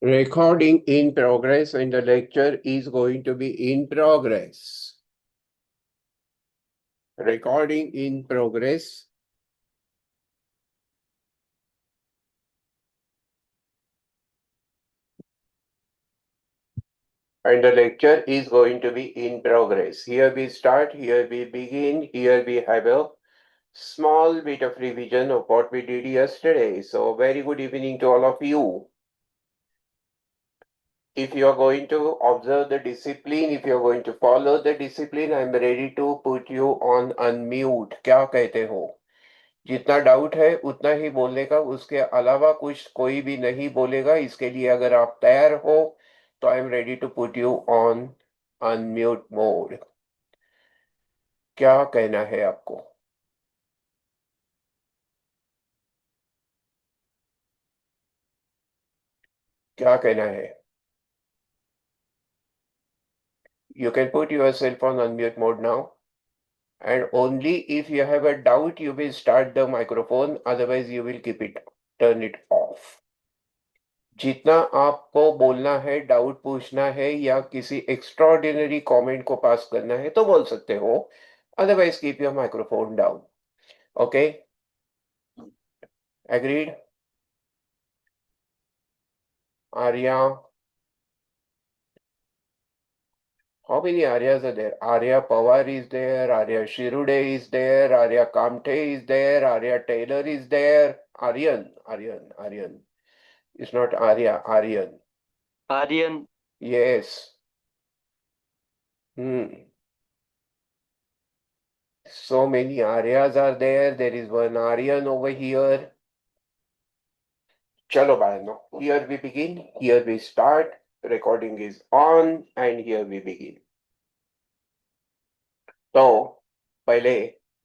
Recording in progress and the lecture is going to be in progress. Recording in progress. And the lecture is going to be in progress. Here we start, here we begin, here we have a small bit of revision of what we did yesterday. So very good evening to all of you. If you are going to observe the discipline, if you are going to follow the discipline, I am ready to put you on unmute. क्या कहते हो? जितना doubt है उतना ही बोलने का, उसके अलावा कुछ कोई भी नहीं बोलेगा। इसके लिए अगर आप तैयार हो तो I am ready to put you on unmute mode. क्या कहना है आपको? क्या कहना है? You can put yourself on unmute mode now, and only if you have a doubt you will start the microphone, otherwise you will keep it, turn it off. जितना आपको बोलना है, डाउट पूछना है या किसी एक्स्ट्राऑर्डिनरी कमेंट को पास करना है तो बोल सकते हो, otherwise keep your microphone down. Okay, agreed? Arya, how many Aryas are there? Arya Pawar is there, Arya Shirude is there, Arya Kamte is there, Arya Taylor is there. Aryan. It's not Arya, Aryan. Aryan. Yes. So many Aryas are there. There is one Aryan over here. Chalo bhaiano. Here we begin. Here we start. Recording is on and here we begin. तो पहले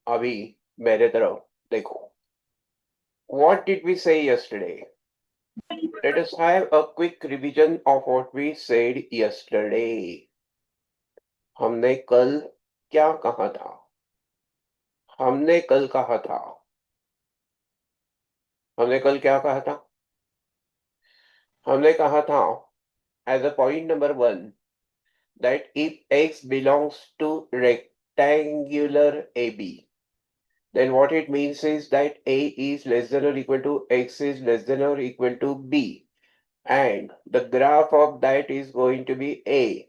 अभी मेरे तरफ देखो. What did we say yesterday? Let us have a quick revision of what we said yesterday. हमने कल क्या कहा था? हमने कल कहा था. हमने कल क्या कहा था? हमने कहा था as a point number 1 that if x belongs to rectangular AB, then what it means is that A is less than or equal to x is less than or equal to B, and the graph of that is going to be A.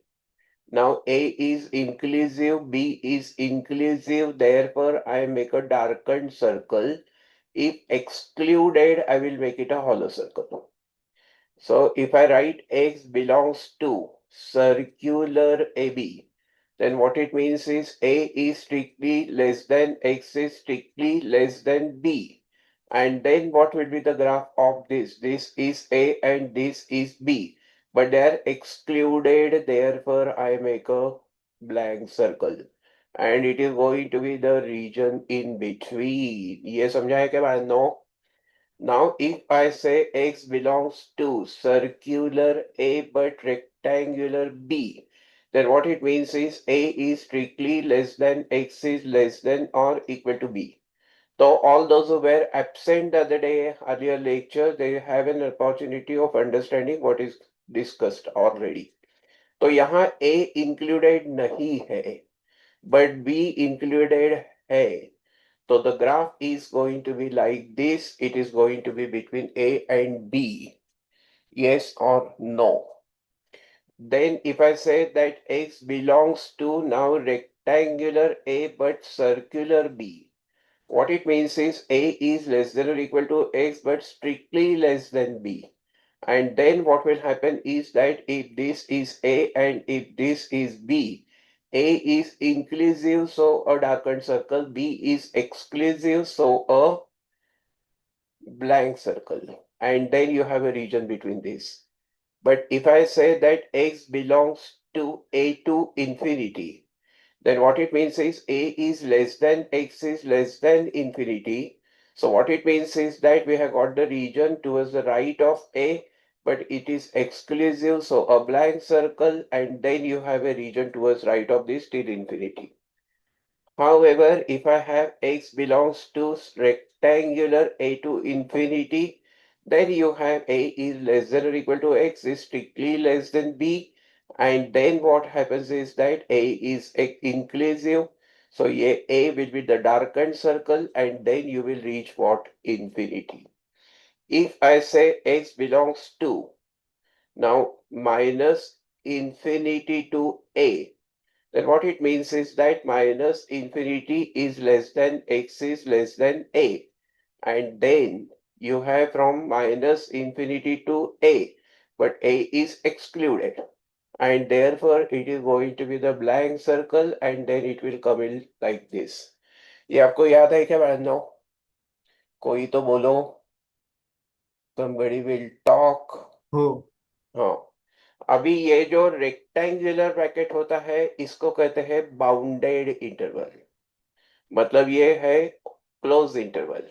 Now A is inclusive, B is inclusive, therefore I make a darkened circle. If excluded, I will make it a hollow circle. So if I write x belongs to circular AB, then what it means is A is strictly less than x is strictly less than B. And then what will be the graph of this? This is A and this is B. But they are excluded, therefore I make a blank circle. And it is going to be the region in between. ये समझा है क्या बात? No. Now, if I say x belongs to circular A but rectangular B, then what it means is A is strictly less than x is less than or equal to B. So all those who were absent the other day, earlier lecture, they have an opportunity of understanding what is discussed already. तो यहाँ A included नहीं है, but B included है. So the graph is going to be like this. It is going to be between A and B. Yes or no? Then if I say that X belongs to now rectangular A but circular B, what it means is A is less than or equal to X but strictly less than B. And then what will happen is that if this is A and if this is B, A is inclusive, so a darkened circle. B is exclusive, so a blank circle. And then you have a region between these. But if I say that X belongs to A to infinity, then what it means is A is less than X is less than infinity. So what it means is that we have got the region towards the right of A, but it is exclusive, so a blank circle, and then you have a region towards right of this till infinity. However, if I have X belongs to rectangular A to infinity, Then you have A is less than or equal to X is strictly less than B. And then what happens is that A is inclusive. So A will be the darkened circle and then you will reach what? Infinity. If I say X belongs to now minus infinity to A, then what it means is that minus infinity is less than X is less than A. And then you have from minus infinity to A, but A is excluded. And therefore it is going to be the blank circle and then it will come in like this. ये आपको याद है क्या बहनों? कोई तो बोलो. Somebody will talk. हो हाँ. अभी ये जो रेक्टेंगुलर ब्रैकेट होता है इसको कहते हैं बाउंडेड इंटरवल. मतलब ये है क्लोज इंटरवल.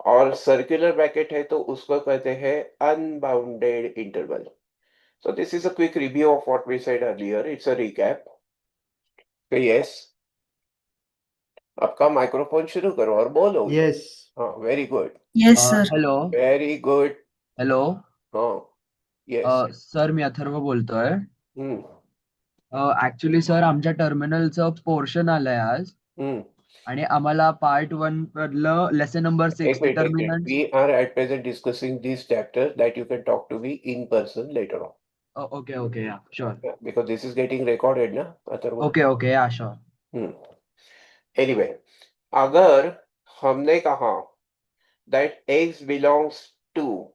और सर्कुलर ब्रैकेट है तो उसको कहते हैं unbounded interval. So this is a quick review of what we said earlier. It's a recap. So yes, आपका माइक्रोफोन शुरू करो और बोलो ये. यस हाँ, very good. Yes, sir. Hello Very good. Hello हाँ, yes. सर मी अथर्व बोलतोय. हम्म. ऍक्च्युली सर आमच्या टर्मिनलचं पोर्शन आलंय आज हम्म. आणि आम्हाला पार्ट 1 मधलं लेसन नंबर 6 एक minute. Determinant. We are at present discussing this chapter that you can talk to me in person later on. Okay okay yeah sure. Yeah, because this is getting recorded ना Atharva. Okay okay yeah sure. Hmm. Anyway, अगर हमने कहा that x belongs to,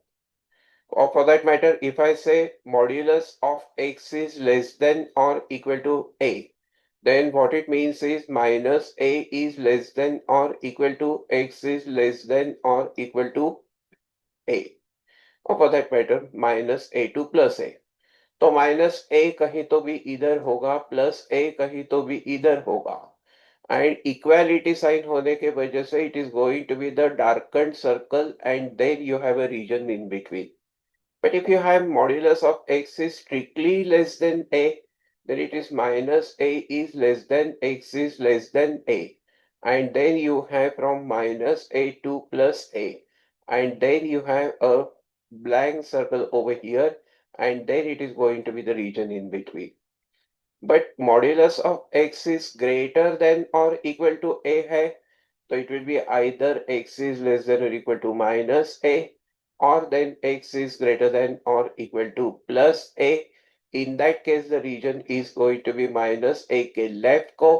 or for that matter, if I say modulus of x is less than or equal to a, then what it means is minus a is less than or equal to x is less than or equal to a, or for that matter, minus a to plus a. तो minus ए कहीं तो भी इधर होगा, plus ए कहीं तो भी इधर होगा. And equality sign होने के वजह से it is going to be the darkened circle and then you have a region in between. But if you have modulus of x is strictly less than a, then it is minus a is less than x is less than a. And then you have from minus a to plus a. And then you have a blank circle over here. And then it is going to be the region in between. But modulus of x is greater than or equal to a है, so it will be either x is less than or equal to minus a, or then x is greater than or equal to plus a. In that case, the region is going to be minus a के left को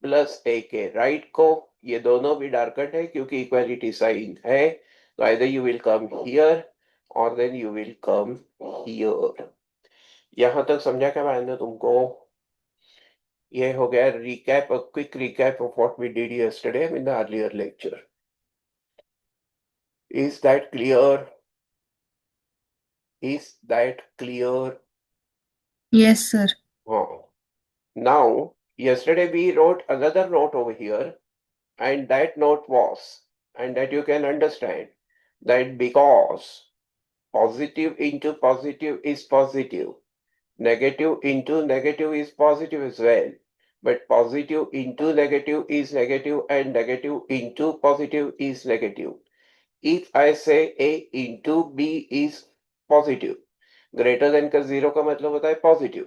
plus a के right को. ये दोनों भी darkened है क्योंकि equality sign है. So either you will come here or then you will come here. यहाँ तक समझा क्या मैंने तुमको? ये हो गया recap, a quick recap of what we did yesterday in the earlier lecture. Is that clear? Is that clear? Yes, sir. Oh. Now, yesterday we wrote another note over here, and that note was, and that you can understand, that because positive into positive is positive, negative into negative is positive as well, but positive into negative is negative, and negative into positive is negative. If I say A into B is positive, greater than का zero का मतलब होता है positive,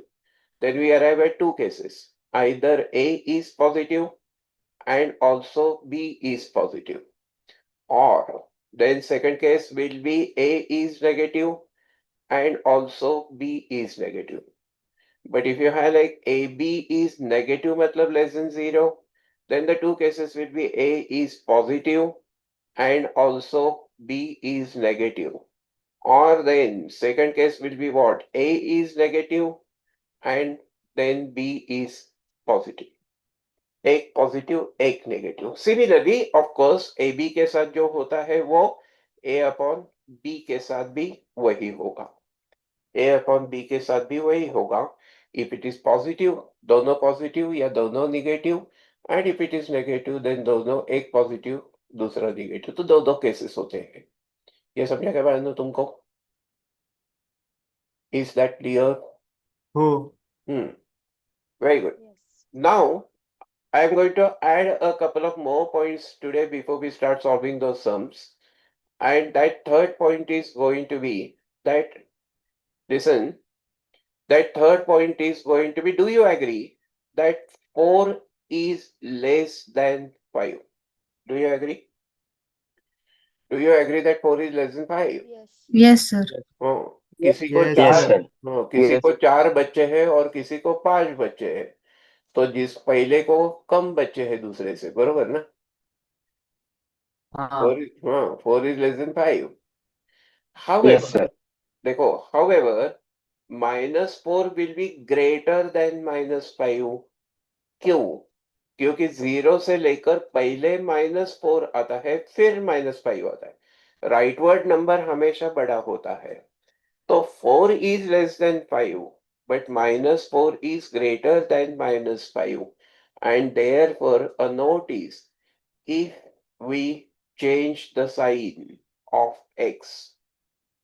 then we arrive at two cases. Either A is positive and also B is positive. Or then second case will be A is negative and also B is negative. But if you have like AB is negative matlab less than zero, then the two cases will be A is positive and also B is negative. Or then second case will be what? A is negative and then B is positive. एक positive एक negative. Similarly of course A B के साथ जो होता है वो ए upon B के साथ भी वही होगा. ए अपॉन बी के साथ भी वही होगा. इफ इट इज पॉजिटिव दोनों पॉजिटिव या दोनों negative, and if it is negative then दोनों एक पॉजिटिव दूसरा निगेटिव. तो दो दो केसेस होते हैं. ये समझा क्या मैंने तुमको? Is that clear? हो very good. Yes. Now I am going to add a couple of more points today before we start solving those sums. And that third point is going to be that, listen, that third point is going to be, do you agree that 4 is less than 5? Do you agree? Do you agree that 4 is less than 5? Yes. Yes, sir. हाँ, Yes, किसी को yes, Yes, चार sir. sir. हाँ, किसी Yes. को 4 बच्चे हैं और किसी को 5 बच्चे हैं, तो जिस पहले को कम बच्चे हैं दूसरे से, बरोबर ना? हाँ 4 is less than 5. Yes, However, sir. देखो, however, -4 will be greater than -5. क्यों? क्योंकि 0 से लेकर पहले -4 आता है, फिर -5 आता है। राइटवर्ड नंबर हमेशा बड़ा होता है। तो 4 is less than 5, but -4 is greater than -5. And therefore, a note is, if we change the sign of x,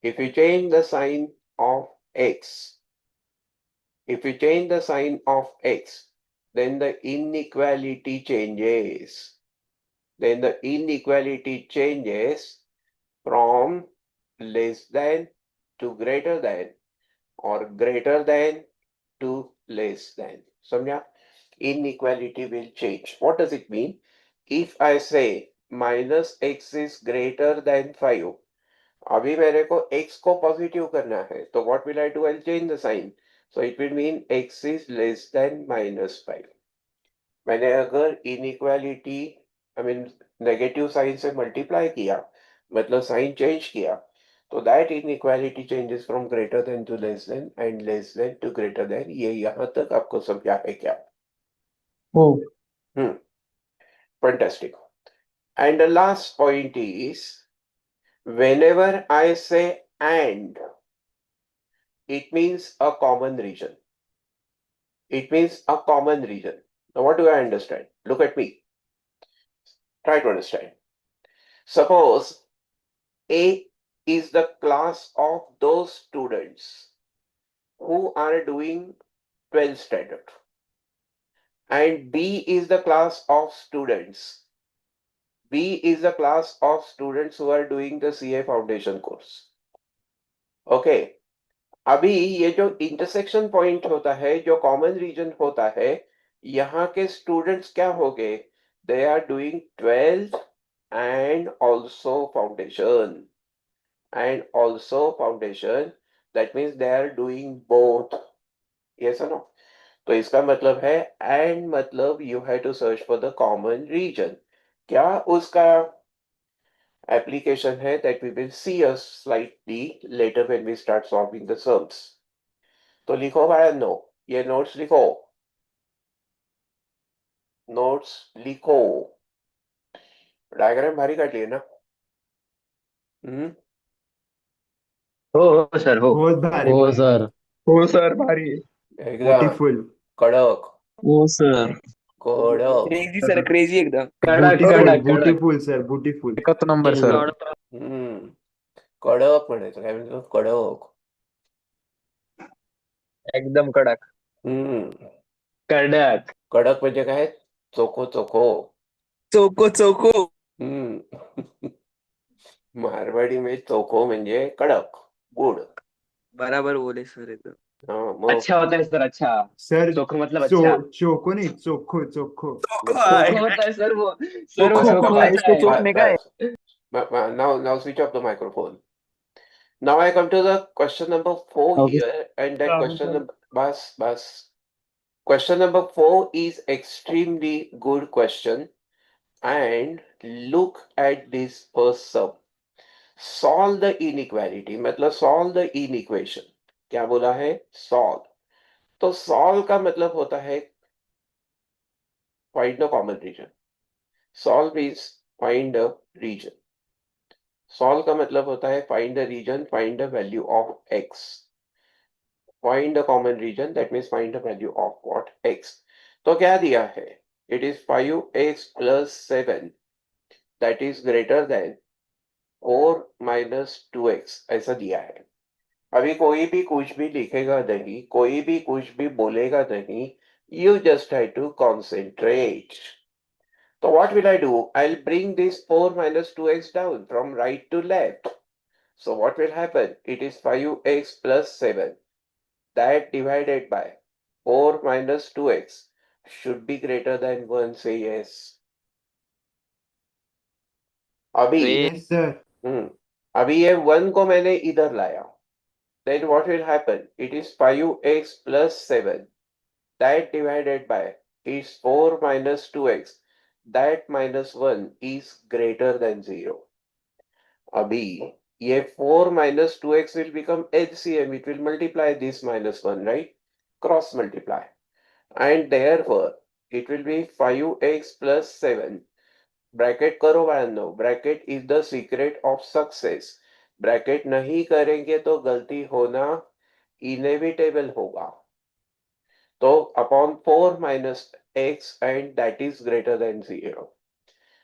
if we change the sign of x, if we change the sign of x, then the inequality changes. Then the inequality changes from less than to greater than, or greater than to less than. समझा? Inequality will change. What does it mean? If I say minus x is greater than 5, अभी मेरे को x को positive करना है, तो what will I do? I'll change the sign. So it will mean x is less than -5. मैंने अगर inequality, I mean negative sign से मल्टीप्लाई किया, मतलब साइन चेंज किया, तो that inequality changes from greater than to less than and less than to greater than. ये यहां तक आपको समझा है क्या? हो fantastic. And the last point is, whenever I say and, it means a common region. It means a common region. Now, what do I understand? Look at me. Try to understand. Suppose A is the class of those students who are doing 12th standard, and B is the class of students. B is the class of students who are doing the CA foundation course. Okay. अभी ये जो intersection point होता है, जो common reason होता है, यहाँ के स्टूडेंट्स क्या हो गए? They are doing 12th and also foundation, and also foundation, that means they are doing both. Yes और नो? तो इसका मतलब है, एंड मतलब you have to search for the common region. क्या उसका एप्लीकेशन है? That we will see a slightly later when we start solving the sums. तो लिखो भाई, नो, ये नोट्स लिखो, नोट्स लिखो। डायग्राम भारी काट लिए ना? हो सर, हो. बहुत भारी हो भारी सर. हो सर, भारी आहे. एकदम ब्युटिफुल कडक, हो सर. कडक। क्रेझी सर, क्रेझी एकदम. कडक ब्युटिफुल कडक कडक. Beautiful sir beautiful. एकच नंबर सर. हम्म, कडक म्हणायचं, काय म्हणतो? कडक. एकदम कडक. हम्म, कडक. कडक म्हणजे काय? चोखो चोखो. Choco choco. हम्म. मारवाडी में चोखो म्हणजे कडक, गुड. बराबर बोले सर एकदम. हा, मग अच्छा होता है सर, अच्छा. सर चोखो मतलब अच्छा. चोको नहीं, चोखो चोखो. चोको चोखो आहे. होता है सर, वो सर वो चोखो चोखो होता है, होता इसको है. चोकने का है. now switch off the microphone. Now I come to the question number 4 Okay. here, and that Rahul question sir. number, bas. Question number 4 is extremely good question, and look at this first sum. Solve the inequality, मतलब solve the inequation. क्या बोला है? Solve. तो solve का मतलब होता है find the common region. Solve is find a region. Solve का मतलब होता है find the region, find the value of x. Find the common region, that means find the value of what? X. तो क्या दिया है? It is 5x plus 7, that is greater than 4 minus 2x, ऐसा दिया है। अभी कोई भी कुछ भी लिखेगा नहीं, कोई भी कुछ भी बोलेगा नहीं, you just have to concentrate. So what will I do? I'll bring this 4 minus 2x down from right to left. So what will happen? It is 5x plus 7. That divided by 4 minus 2x should be greater than 1. Say yes. अभी Yes, sir. अभी ये 1 को मैंने इधर लाया. Then what will happen? It is 5x plus 7. That divided by is 4 minus 2x. That minus 1 is greater than 0. अभी ये 4 minus 2x will become LCM. It will multiply this minus 1, right? Cross multiply. And therefore, it will be 5x plus 7. Bracket करो बाळांनो. Bracket is the secret of success. Bracket नहीं करेंगे तो गलती होना inevitable होगा. तो upon 4 minus x and that is greater than 0.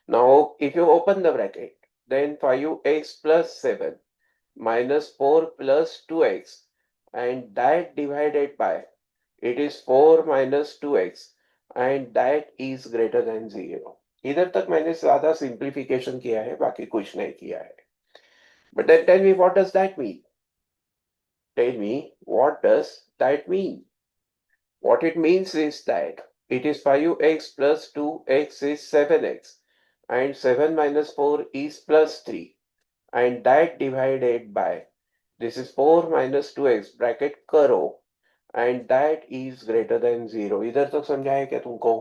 Now if you open the bracket, then 5x plus 7 minus 4 plus 2x and that divided by it is 4 minus 2x and that is greater than 0. इधर तक मैंने ज्यादा simplification किया है, बाकी कुछ नहीं किया है. But then tell me, what does that mean? Tell me, what does that mean? What it means is that it is 5x plus 2x is 7x and 7 minus 4 is plus 3 and that divided by this is 4 minus 2x bracket करो and that is greater than 0. इधर तक समझाया क्या तुमको?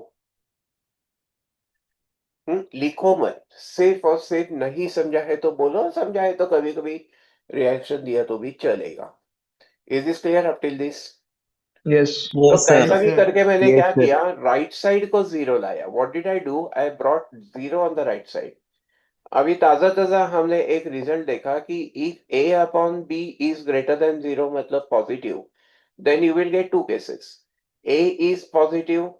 लिखो मत. सिर्फ और सिर्फ नहीं समझा है तो बोलो, समझाए तो कभी कभी रिएक्शन दिया तो भी चलेगा. Is this clear up till this? Yes. तो yes, कैसा sir. भी करके मैंने Yes, क्या sir. किया, राइट साइड को 0 लाया. What did I do? I brought 0 on the right side. अभी ताजा ताजा हमने एक रिजल्ट देखा कि if a upon b is greater than 0 मतलब positive, then you will get two cases. a is positive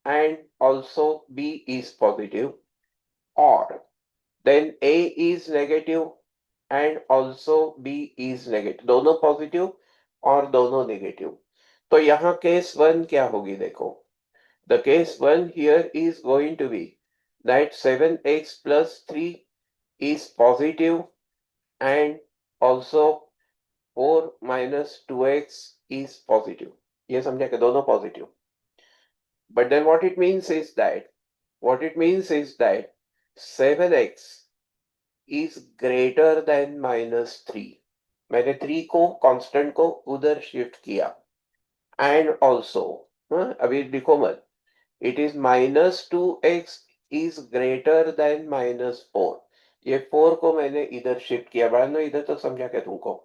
and also b is positive, or then a is negative and also b is negative. दोनों positive और दोनों negative. तो यहाँ case 1 क्या होगी देखो. The case 1 here is going to be that 7x plus 3 is positive and also 4 minus 2x is positive. ये समझा कि दोनों positive. But then what it means is that 7x is greater than minus 3. मैंने 3 को constant को उधर shift किया. And also अभी लिखो मत. It is minus 2x is greater than minus 4. ये 4 को मैंने इधर शिफ्ट किया. बड़ा इधर तक समझा क्या तुमको?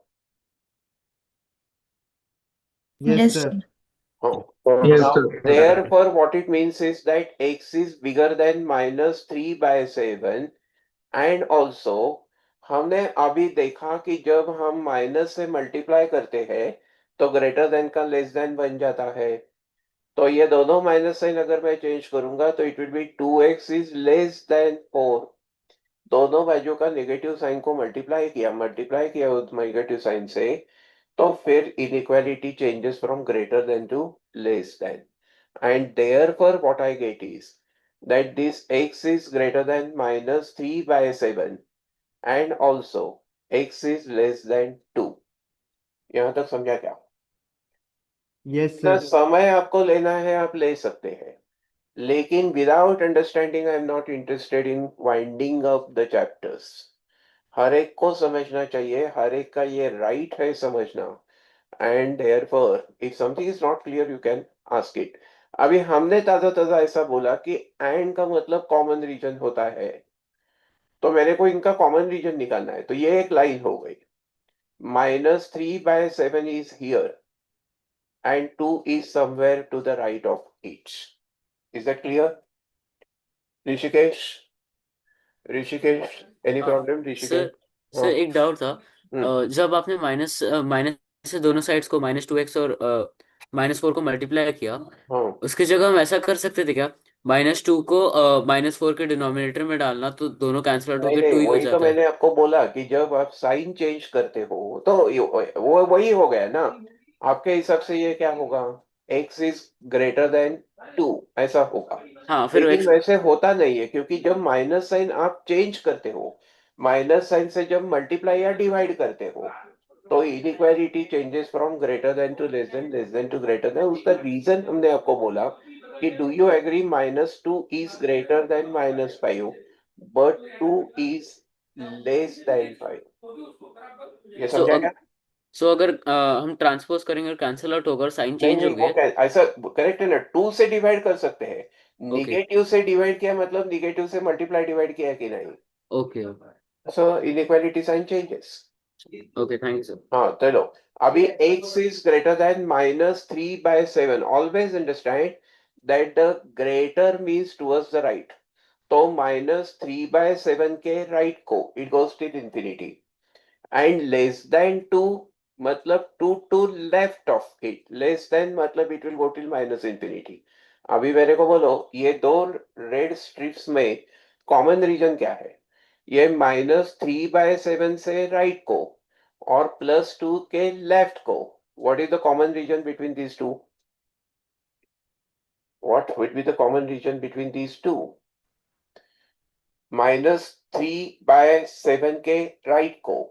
Yes, sir. Yes, Now, sir. therefore, what it means is that x is bigger than minus 3 by 7. And also हमने अभी देखा कि जब हम माइनस से मल्टीप्लाई करते हैं तो ग्रेटर देन का लेस देन बन जाता है. तो ये दोनों माइनस साइन अगर मैं चेंज करूंगा तो it will be 2x is less than 4. दोनों बाजू का नेगेटिव साइन को मल्टीप्लाई किया नेगेटिव साइन से, तो फिर inequality changes from greater than to less than. And therefore what I get is that this x is greater than minus 3 by 7 and also x is less than 2. यहां तक समझा क्या? Yes, ना sir. समय आपको लेना है आप ले सकते हैं, लेकिन without understanding I am not interested in winding up the chapters. हर एक को समझना चाहिए, हर एक का ये राइट है समझना. And therefore if something is not clear you can ask it. अभी हमने ताजा ताजा ऐसा बोला कि एंड का मतलब कॉमन रीजन होता है, तो मेरे को इनका कॉमन रीजन निकालना है. तो ये एक लाइन हो गई. minus 3 by 7 is here and 2 is somewhere to the right of each. Is that clear? Rishikesh, any problem? Sir Rishikesh? Sir एक डाउट था। जब आपने माइनस माइनस से दोनों साइड्स को -2x और -4 को मल्टीप्लाई किया, हाँ. उसकी जगह हम ऐसा कर सकते थे क्या, -2 को -4 के डिनोमिनेटर में डालना तो दोनों कैंसिल आउट नहीं होकर 2 नहीं, ही हो वही तो जाता है। मैंने आपको बोला कि जब आप साइन चेंज करते हो तो वो वही हो गया ना. आपके हिसाब से ये क्या होगा? x इज ग्रेटर देन 2 ऐसा होगा. हाँ फिर लेकिन एक्स। वैसे होता नहीं है, क्योंकि जब माइनस साइन आप चेंज करते हो, माइनस साइन से जब मल्टीप्लाई या डिवाइड करते हो, तो inequality changes from greater than to less than to greater than. उसका रीजन हमने आपको बोला कि do you agree -2 is greater than -5 but 2 is less than 5। ये सो समझा क्या? सो अगर हम ट्रांसपोज करेंगे और कैंसिल आउट होगा और साइन नहीं चेंज नहीं, हो वो गए। ऐसा करेक्ट है ना, 2 से डिवाइड कर सकते हैं। ओके निगेटिव से डिवाइड किया मतलब निगेटिव से मल्टीप्लाई डिवाइड किया कि नहीं। Okay so inequality sign changes. Okay, thank you sir. हाँ चलो, अभी x is greater than -3/7, always understand that the greater means towards the right। तो -3/7 के राइट को it goes till infinity, and less than 2 मतलब 2 to left of it, less than मतलब it will go till -infinity। अभी मेरे को बोलो, ये दो रेड स्ट्रिप्स में कॉमन रीजन क्या है? ये -3/7 से राइट को और +2 के लेफ्ट को। What is the common region between these two? What would be the common region between these two? -3/7 के राइट को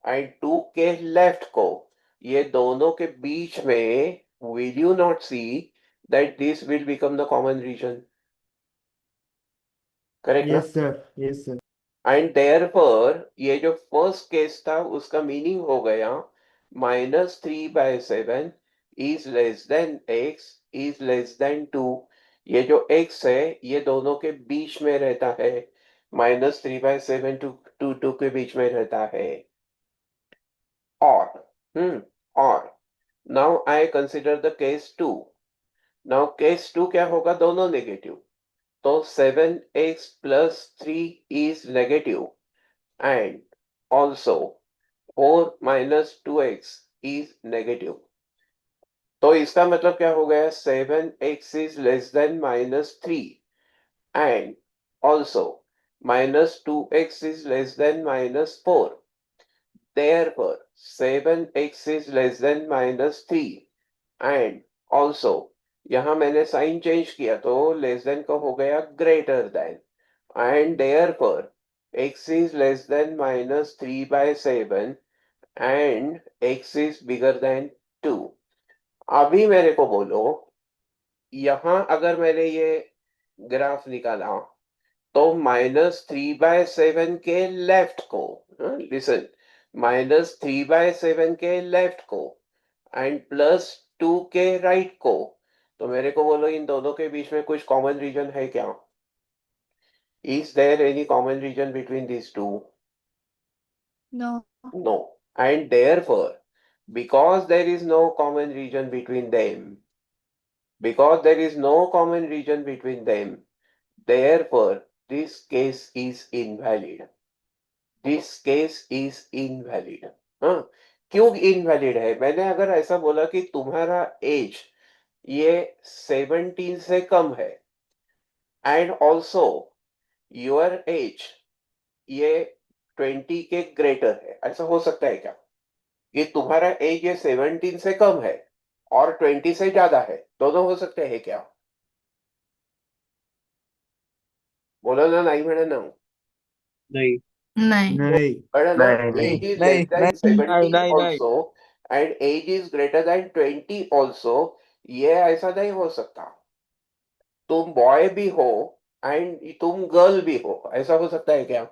एंड 2 के लेफ्ट को, ये दोनों के बीच में will you not see that this will become the common region? Correct ना? Yes, sir. Yes, sir. And therefore ये जो फर्स्ट केस था उसका मीनिंग हो गया -3/7 is less than x is less than 2। ये जो x है ये दोनों के बीच में रहता है, -3/7 टू 2 के बीच में रहता है। और और now I consider the case 2। Now case 2 क्या होगा? दोनों नेगेटिव। तो 7x + 3 is negative, and also 4 - 2x is negative। तो इसका मतलब क्या हो गया? 7x is less than -3 and also -2x is less than -4। Therefore 7x is less than -3 and also, यहां मैंने साइन चेंज किया तो लेस देन का हो गया greater than, and therefore x is less than -3/7 and x is bigger than 2। अभी मेरे को बोलो, यहां अगर मैंने ये ग्राफ निकाला तो -3/7 के लेफ्ट को, लिसन, -3/7 के लेफ्ट को एंड +2 के राइट को, तो मेरे को बोलो इन दोनों के बीच में कुछ कॉमन रीजन है क्या? Is there any common region between these two? No. No. And therefore, because there is no common region between them, because there is no common region between them, therefore, this case is invalid। This case is invalid। हाँ, क्यों invalid है? मैंने अगर ऐसा बोला कि तुम्हारा as ये 17 से कम है एंड ऑल्सो योर एज ये 20 के ग्रेटर है, ऐसा हो सकता है क्या? कि तुम्हारा एज ये 17 से कम है और 20 से ज्यादा है, दोनों हो सकते हैं क्या? बोलो ना, नहीं मैडम ना। नहीं नहीं। नहीं मैडम ना, नहीं नहीं एज इज लेस नहीं देन नहीं नहीं 17 नहीं नहीं also and age is greater than 20 also, ये ऐसा नहीं हो सकता। तुम बॉय भी हो एंड तुम गर्ल भी हो, ऐसा हो सकता है क्या?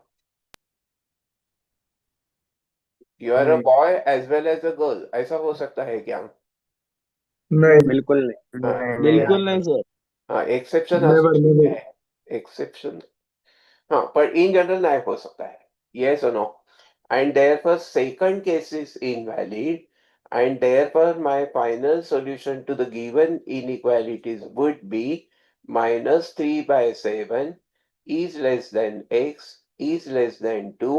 यू आर अ नहीं boy as well as a girl, ऐसा हो सकता है क्या? नहीं बिल्कुल नहीं हाँ, नहीं बिल्कुल नहीं नहीं सर। हाँ, एक्सेप्शन आ नेवर सकते नेवर हैं, एक्सेप्शन। हाँ, पर इन जनरल नहीं हो सकता है। यस और no? And therefore second case is invalid, and therefore my final solution to the given inequalities would be -3/7 is less than x is less than 2।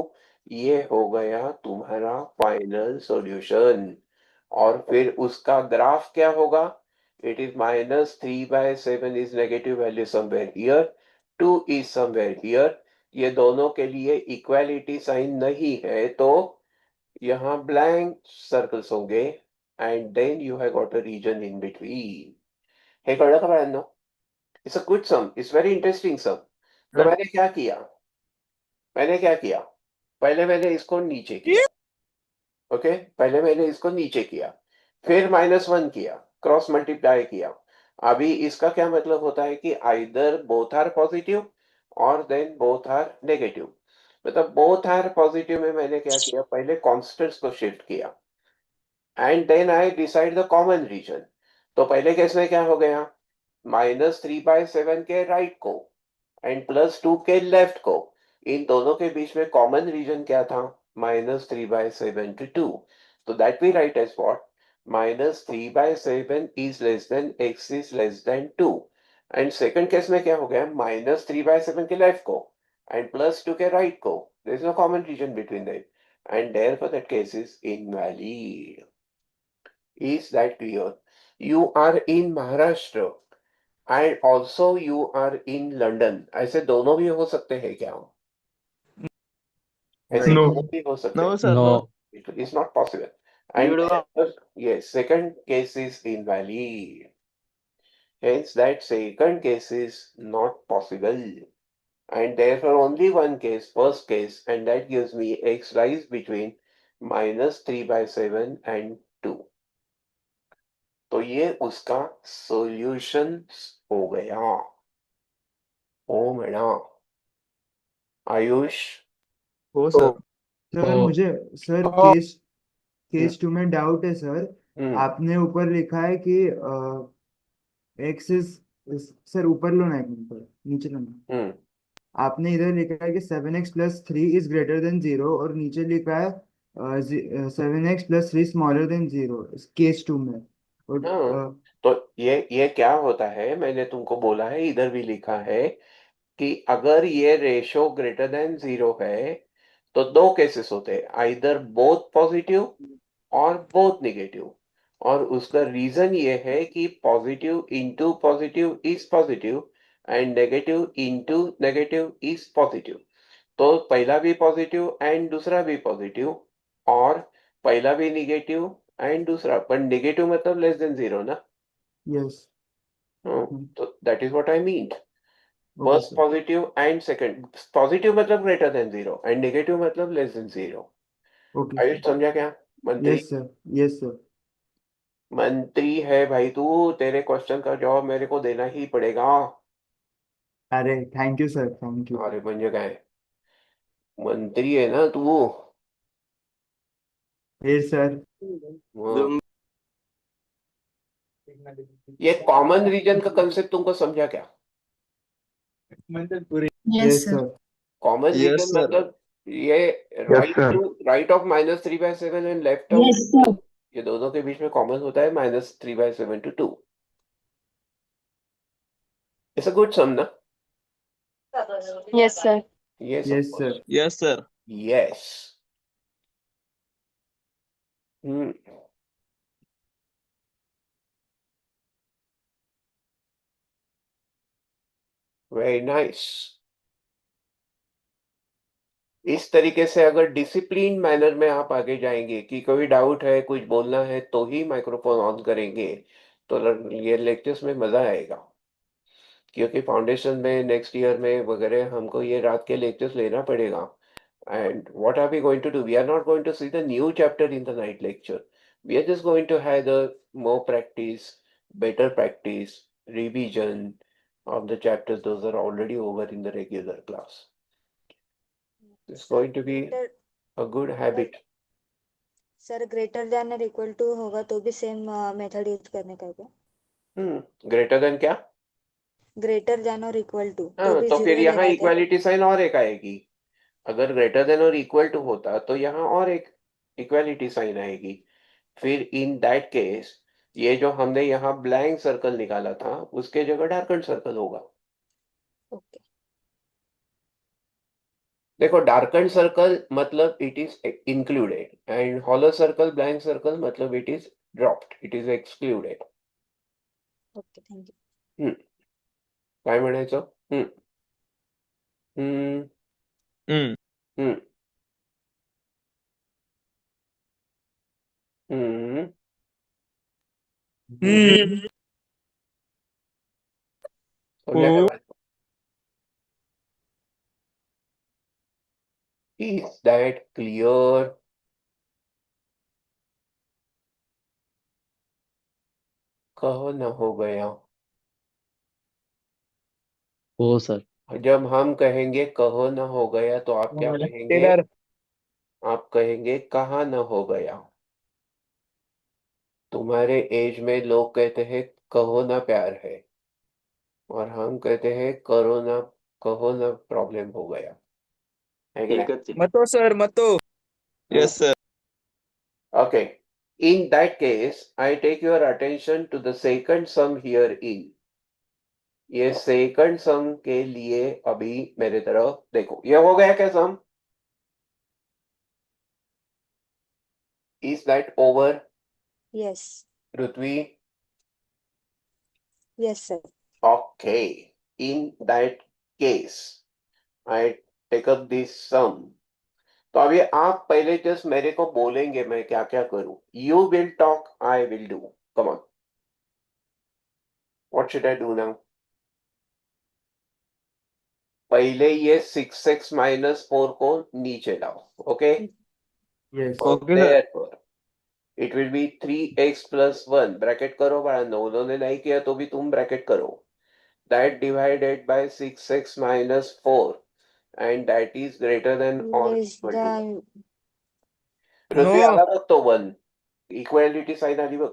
ये हो गया तुम्हारा फाइनल सॉल्यूशन। और फिर उसका ग्राफ क्या होगा? It is -3/7 is negative value somewhere here, 2 is somewhere here। ये दोनों के लिए इक्वालिटी साइन नहीं है तो यहाँ ब्लैंक सर्कल्स होंगे, and then you have got a region in between. हे कळलं का बाळांनो? It's a good sum, it's very interesting sum. तो हाँ। मैंने क्या किया, पहले मैंने इसको नीचे किया। ओके, पहले मैंने इसको नीचे किया, फिर -1 किया, क्रॉस मल्टीप्लाई किया। अभी इसका क्या मतलब होता है कि आइदर बोथ आर पॉजिटिव और देन बोथ आर नेगेटिव। मतलब बोथ आर पॉजिटिव में मैंने क्या किया, पहले कॉन्स्टेंट्स को शिफ्ट किया and then I decide the common region. तो पहले केस में क्या हो गया, -3/7 के राइट को एंड +2 के लेफ्ट को, इन दोनों के बीच में कॉमन रीजन क्या था, -3/7 to 2। तो that we write as what, -3/7 is less than x is less than 2। And second case में क्या हो गया, -3/7 के लेफ्ट को एंड +2 के राइट को, there is no common region between them and therefore that case is invalid। Is that clear? You are in Maharashtra and also you are in London। ऐसे दोनों भी हो सकते हैं क्या, ऐसे नहीं। No. दोनों भी हो सकते नो हैं? Sir, no. No. It is not possible we and would therefore, yes, second case is invalid, hence that second case is not possible and therefore only one case, first case, and that gives me x lies between -3/7 and 2। तो ये उसका solution हो गया। ओ madam, Ayush. हो तो sir. Sir Oh. मुझे sir हाँ, case हम्म case 2 में डाउट है सर। हम्म आपने ऊपर लिखा है कि एक्स इज, सर ऊपर लो ना, एक मिनट नीचे लो ना। हम्म आपने इधर लिखा है कि 7x+3 इज ग्रेटर देन 0 और नीचे लिखा है 7x+3 स्मॉलर देन 0 केस 2 में। और हाँ, तो ये क्या होता है, मैंने तुमको बोला है, इधर भी लिखा है कि अगर ये रेशो ग्रेटर देन 0 है तो दो केसेस होते हैं, आइदर बोथ पॉजिटिव और बोथ नेगेटिव। और उसका रीजन ये है कि positive into positive is positive and negative into negative is positive. तो पहला भी पॉजिटिव एंड दूसरा भी पॉजिटिव, और पहला भी निगेटिव एंड दूसरा, पर नेगेटिव मतलब लेस देन 0 ना। यस। हाँ, तो that is what I mean, okay first sir. Positive and second, positive मतलब ग्रेटर देन 0 एंड नेगेटिव मतलब less than 0। Okay Ayush sir. समझा क्या मंत्री? Yes sir. Yes sir. मंत्री है भाई तू, तेरे क्वेश्चन का जवाब मेरे को देना ही पड़ेगा। अरे thank you sir, thank you. अरे बन जगह है, मंत्री है ना तू। फिर सर। हाँ। ये कॉमन रीजन का कंसेप्ट तुमको समझा क्या? Yes, yes sir. Sir. Common yes region sir. मतलब ये yes right sir। To right of -3/7 and left of Yes, sir. 2, ये दोनों के बीच में कॉमन होता है -3/7 to 2। इट्स अ गुड सम ना? Yes, sir. Yes of yes course, sir. Yes sir. Yes. Hmm, very nice. इस तरीके से अगर डिसिप्लिन मैनर में आप आगे जाएंगे कि कोई डाउट है, कुछ बोलना है, तो ही माइक्रोफोन ऑन करेंगे, तो ये लेक्चर्स में मजा आएगा। क्योंकि फाउंडेशन में नेक्स्ट ईयर में वगैरह हमको ये रात के लेक्चर्स लेना पड़ेगा। And what are we going to do, we are not going to see the new chapter in the night lecture, we are just going to have the more practice, better practice, revision of the chapters those are already over in the regular class। It's going to be greater a good habit। Sir greater than और equal to होगा तो भी same method use करने का क्या? Greater than क्या? Greater than और equal to तो हाँ, भी तो फिर जीरो यहाँ लेना है क्या? इक्वालिटी साइन और एक आएगी। अगर ग्रेटर देन और इक्वल टू होता तो यहाँ और एक इक्वालिटी साइन आएगी। फिर इन दैट केस ये जो हमने यहाँ ब्लैंक सर्कल निकाला था उसके जगह डार्कन सर्कल होगा। ओके। देखो, डार्कन सर्कल मतलब it is included and hollow circle, blank circle मतलब it is dropped, it is excluded. Okay thank you. Hmm, काय म्हणायचं? हम्म हम्म हम्म. हम्म हम्म हम्म हम्म. समझा क्या बात? Is that clear? कहो न हो गया। हो सर। जब हम कहेंगे कहो न हो गया तो आप क्या कहेंगे? इधर आप कहेंगे कहाँ न हो गया। तुम्हारे एज में लोग कहते हैं कहो ना प्यार है, और हम कहते हैं करो ना, कहो ना प्रॉब्लम हो गया, है कि नहीं? मतो सर मतो। Yes sir. Okay. In that case, I take your attention to the second sum herein. ये सेकंड सम के लिए अभी मेरे तरफ देखो, ये हो गया क्या sum? Is that over Yes. Prithvi? Yes, sir. Okay. In that case I take up this sum. तो अभी आप पहले जस्ट मेरे को बोलेंगे मैं क्या क्या करूं. You will talk, I will do. Come on, what should I do now? पहले ये 6x माइनस 4 को नीचे लाओ. Okay. Yes. Okay sir. Therefore, it will be 3x plus 1. Bracket करो बाळांनो, उन्होंने नहीं किया तो भी तुम ब्रैकेट करो. That divided by 6x minus 4, and that is greater than or Less equal to 1. than. Prithvi No. आला बघ तो 1. इक्वालिटी साइन आली बघ.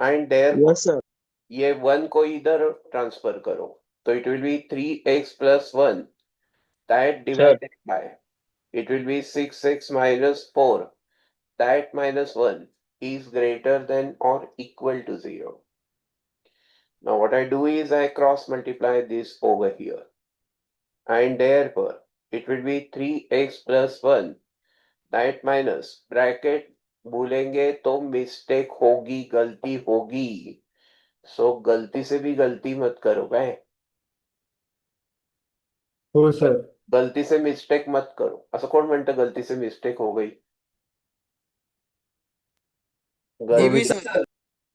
And therefore, yes sir. ये 1 को इधर ट्रांसफर करो. तो it will be 3x plus 1. That sir divided by, it will be 6x minus 4. That minus 1 is greater than or equal to 0. Now what I do is I cross multiply this over here. And therefore, it will be 3x plus 1. That minus bracket भूलेंगे तो mistake होगी, गलती होगी. सो गलती से भी गलती मत करो भाई. हो सर. गलती से मिस्टेक मत करो. असं कोण म्हणतं गलती से मिस्टेक हो गई? जी भी गलती सर।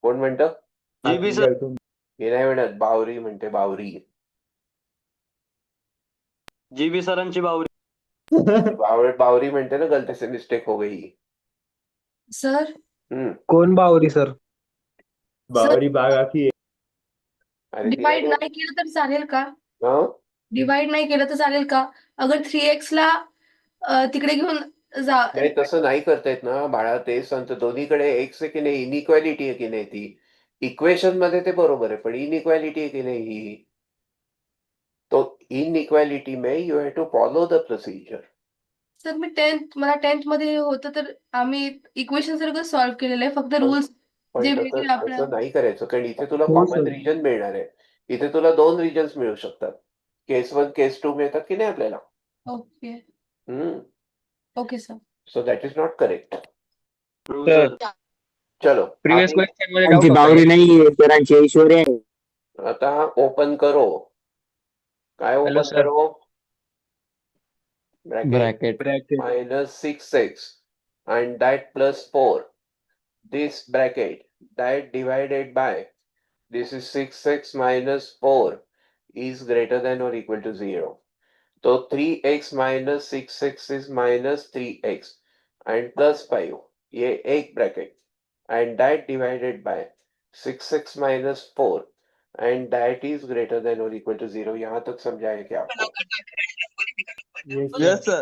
कोण म्हणतं? जी भी आपली सर। गर्लफ्रेंड. हे नाही म्हणत, बावरी म्हणते, बावरी. जी भी सरांची बावरी। बावरी म्हणते ना, गलती से मिस्टेक हो गई. सर कोण बावरी सर? बावरी बागा की. अरे तिला डिवाइड नाही केलं तर चालेल का? हं? डिवाइड नाही केलं तर चालेल का? अगर 3x ला तिकडे घेऊन जा. नाही, तसं नाही करता येत ना बाळा. ते सांगतो दोन्हीकडे एक्स आहे की नाही, इनइक्वॅलिटी आहे की नाही. ती इक्वेशन मध्ये ते बरोबर आहे, पण इनइक्वॅलिटी आहे की नाही ही. तो इनइक्वॅलिटी में you have to follow the procedure. Sir मला 10th मध्ये हे होतं तर आम्ही इक्वेशन सगळं सॉल्व्ह केलेलं आहे, फक्त पण रूल्स पण जे तसं वेगळे आपल्या. तसं नाही करायचं, कारण इथे तुला हो कॉमन सर। रिजन मिळणार आहे. इथे तुला 2 रिजन्स मिळू शकतात. केस 1 केस 2 मिळतात की नाही आपल्याला. Okay hmm. Okay sir. So that is not correct. Sir चलो प्रीवियस आगे. क्वेश्चन मध्ये डाऊट होता एक। नाही सरांची ऐश्वर्या आहे. आता ओपन करो. काय हॅलो ओपन सर। करो? Bracket bracket. Bracket. minus 6x and that plus 4. This bracket that divided by this is 6x minus 4 is greater than or equal to 0. So 3x minus 6x is minus 3x and plus 5. ये एक bracket and that divided by 6x minus 4 and that is greater than or equal to 0. यहाँ तक समझाया क्या आपको? Yes, yes sir. Sir.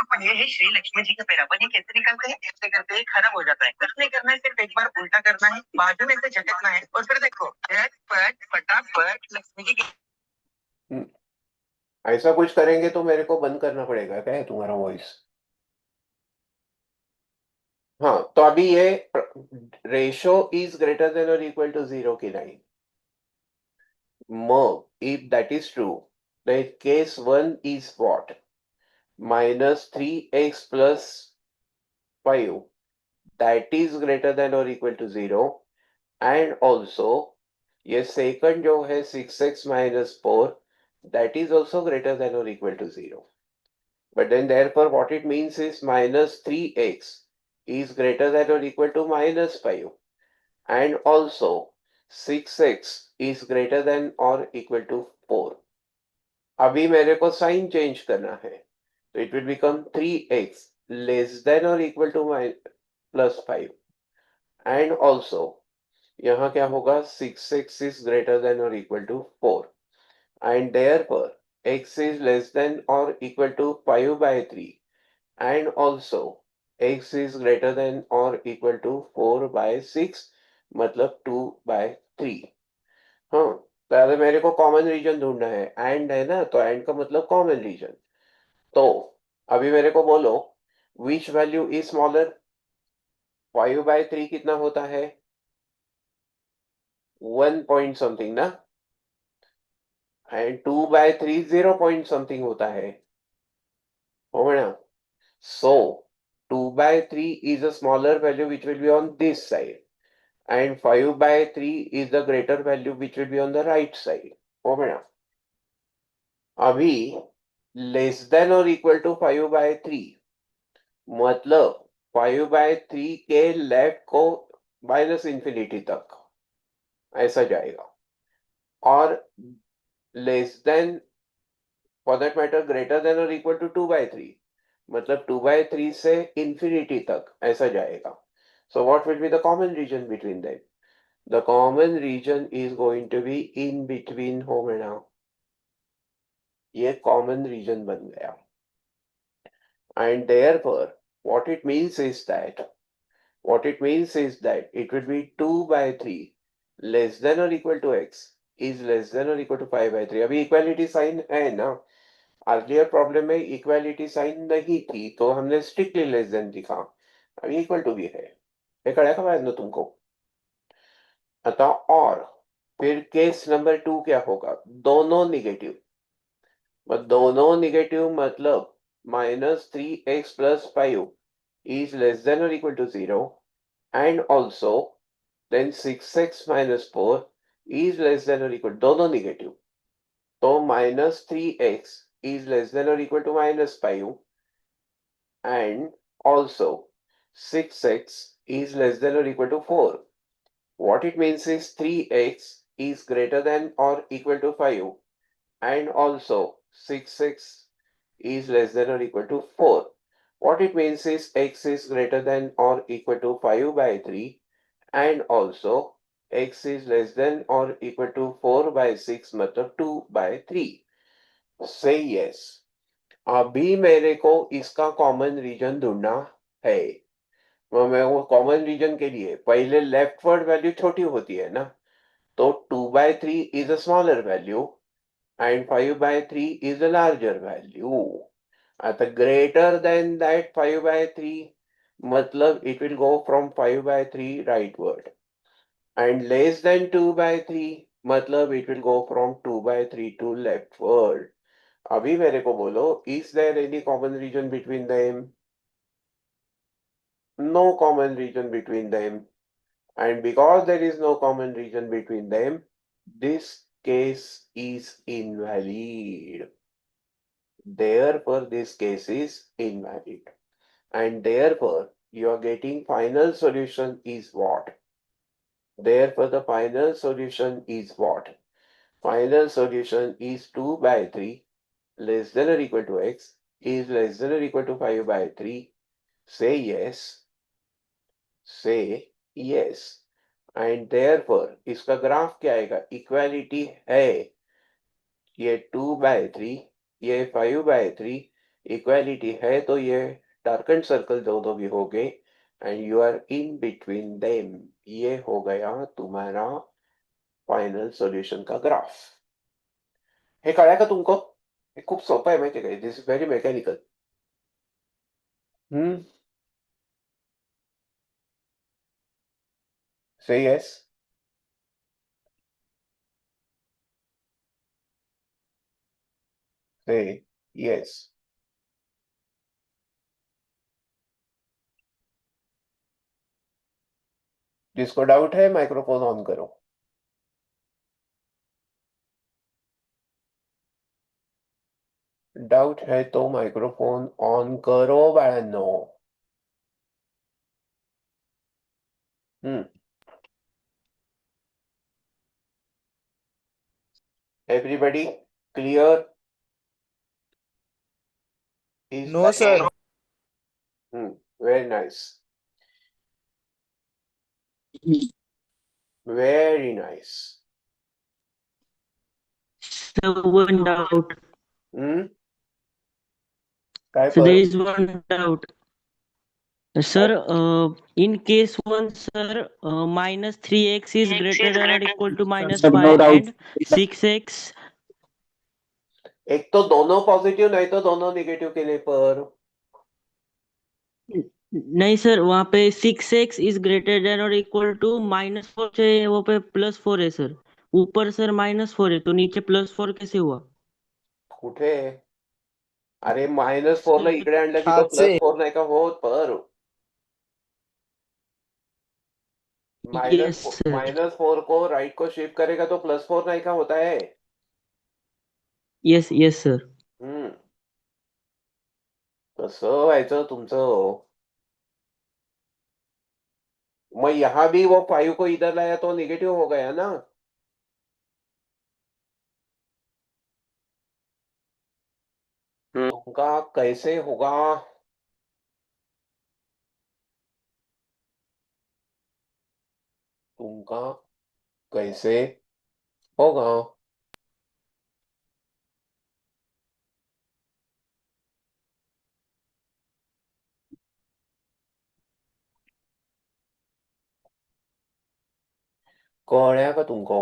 अपन ये है श्री लक्ष्मी जी का पैर, अपन ये कैसे निकलते हैं? ऐसे करते ही खत्म हो जाता है। कुछ नहीं करना है, सिर्फ एक बार उल्टा करना है, बाजू में से झटकना है और फिर देखो झटपट फटाफट लक्ष्मी जी की। हम्म. ऐसा कुछ करेंगे तो मेरे को बंद करना पड़ेगा. क्या है तुम्हारा वॉइस? हाँ, तो अभी ये रेशो इज ग्रेटर देन और इक्वल टू 0 की नहीं. मग if that is true, then case 1 is what? Minus 3x plus 5. That is greater than or equal to 0. And also, ये second जो है 6x minus 4, that is also greater than or equal to 0. But then therefore what it means is minus 3x is greater than or equal to minus 5. And also 6x is greater than or equal to 4. अभी मेरे को sign change करना है, तो it will become 3x less than और equal to +5. And also यहाँ क्या होगा, 6x is greater than or equal to 4, and therefore x is less than or equal to 5/3, and also x is greater than or equal to 4/6, मतलब 2/3. हाँ, पहले मेरे को common reason ढूंढना है, एंड है ना, तो एंड का मतलब कॉमन रीजन. तो अभी मेरे को बोलो विच वैल्यू इज स्मॉलर. 5/3 कितना होता है, 1 पॉइंट समथिंग ना, एंड 2/3 0 पॉइंट समथिंग होता है, हो ना. सो 2/3 is a smaller value which will be on this side, and 5/3 is the greater value which will be on the right side, हो ना. अभी लेस देन और इक्वल टू 5/3 मतलब 5/3 के लेफ्ट को -∞ तक ऐसा जाएगा, और less than for that matter greater than और इक्वल टू 2/3 मतलब 2/3 से इंफिनिटी तक ऐसा जाएगा. So what will be the common region between them. The common region is going to be in between, हो ना. ये कॉमन रीजन बन गया. And therefore, what it means is that it will be 2/3 less than or equal to x is less than or equal to 5/3. अभी equality sign है ना, earlier problem में equality sign नहीं थी तो हमने स्ट्रिक्टली लेस देन लिखा, अभी इक्वल टू भी है. ये करेगा बाद में तुमको. अतः और फिर केस नंबर 2 क्या होगा, दोनों निगेटिव. दोनों निगेटिव मतलब -3x + 5 is less than or equal to 0, and also then 6x - 4 is less than or equal, दोनों निगेटिव. तो -3x is less than or equal to -5, and also 6x is less than or equal to 4. What it means is 3x is greater than or equal to 5, and also 6x is less than or equal to 4. What it means is x is greater than or equal to 5/3, and also x is less than or equal to 4/6 मतलब 2/3. Say yes. अभी मेरे को इसका common reason ढूंढना है. मैं वो common reason के लिए पहले लेफ्टवर्ड वैल्यू छोटी होती है ना, तो 2/3 is a smaller value and 5/3 is a larger value. At the greater than that 5/3, matlab it will go from 5/3 rightward, and less than 2/3 matlab it will go from 2/3 to leftward. अभी मेरे को बोलो, is there any common region between them? No common region between them, and because there is no common region between them, this case is invalid. Therefore, this case is invalid, and therefore you are getting final solution is what? Therefore, the final solution is what? Final solution is 2/3 less than or equal to x is less than or equal to 5/3. Say yes. Say yes. And therefore, इसका graph क्या आएगा, equality है, ये 2/3 ये 5/3 equality है, तो ये darken circle दोनों भी हो गए, and you are in between them. ये हो गया तुम्हारा फाइनल सॉल्यूशन का ग्राफ. हे कळाय का तुमको, हे खूप सोपं आहे माहिती का, this is very mechanical. Say yes. Say yes. जिसको डाउट है माइक्रोफोन ऑन करो. डाउट है तो माइक्रोफोन ऑन करो बाळांनो. हम्म Everybody clear? Is No, sir. Very nice. Very nice. So one doubt. काय So there पर? is one doubt. Sir, in case one, sir, minus 3x is greater than or equal to minus Sir, no 5 doubt. and 6x. एक तो दोनों positive नहीं तो दोनों negative केले पर. नहीं सर, वहाँ पे 6x इज ग्रेटर देन और इक्वल टू -4 से वो पे +4 है सर. ऊपर सर -4 है तो नीचे +4 कैसे हुआ? कुठे? अरे -4 ला इकडे आणलं की तो हाथ से +4 नाही का होत पर. Yes sir. -4 को राइट को शिफ्ट करेगा तो +4 नहीं का होता है. Yes yes sir. कसं व्हायचं तुमचं? मग यहाँ भी वो 5 को इधर लाया तो निगेटिव हो गया ना. तुमका कैसे होगा? तुमका कैसे होगा? कळ्या का तुमको?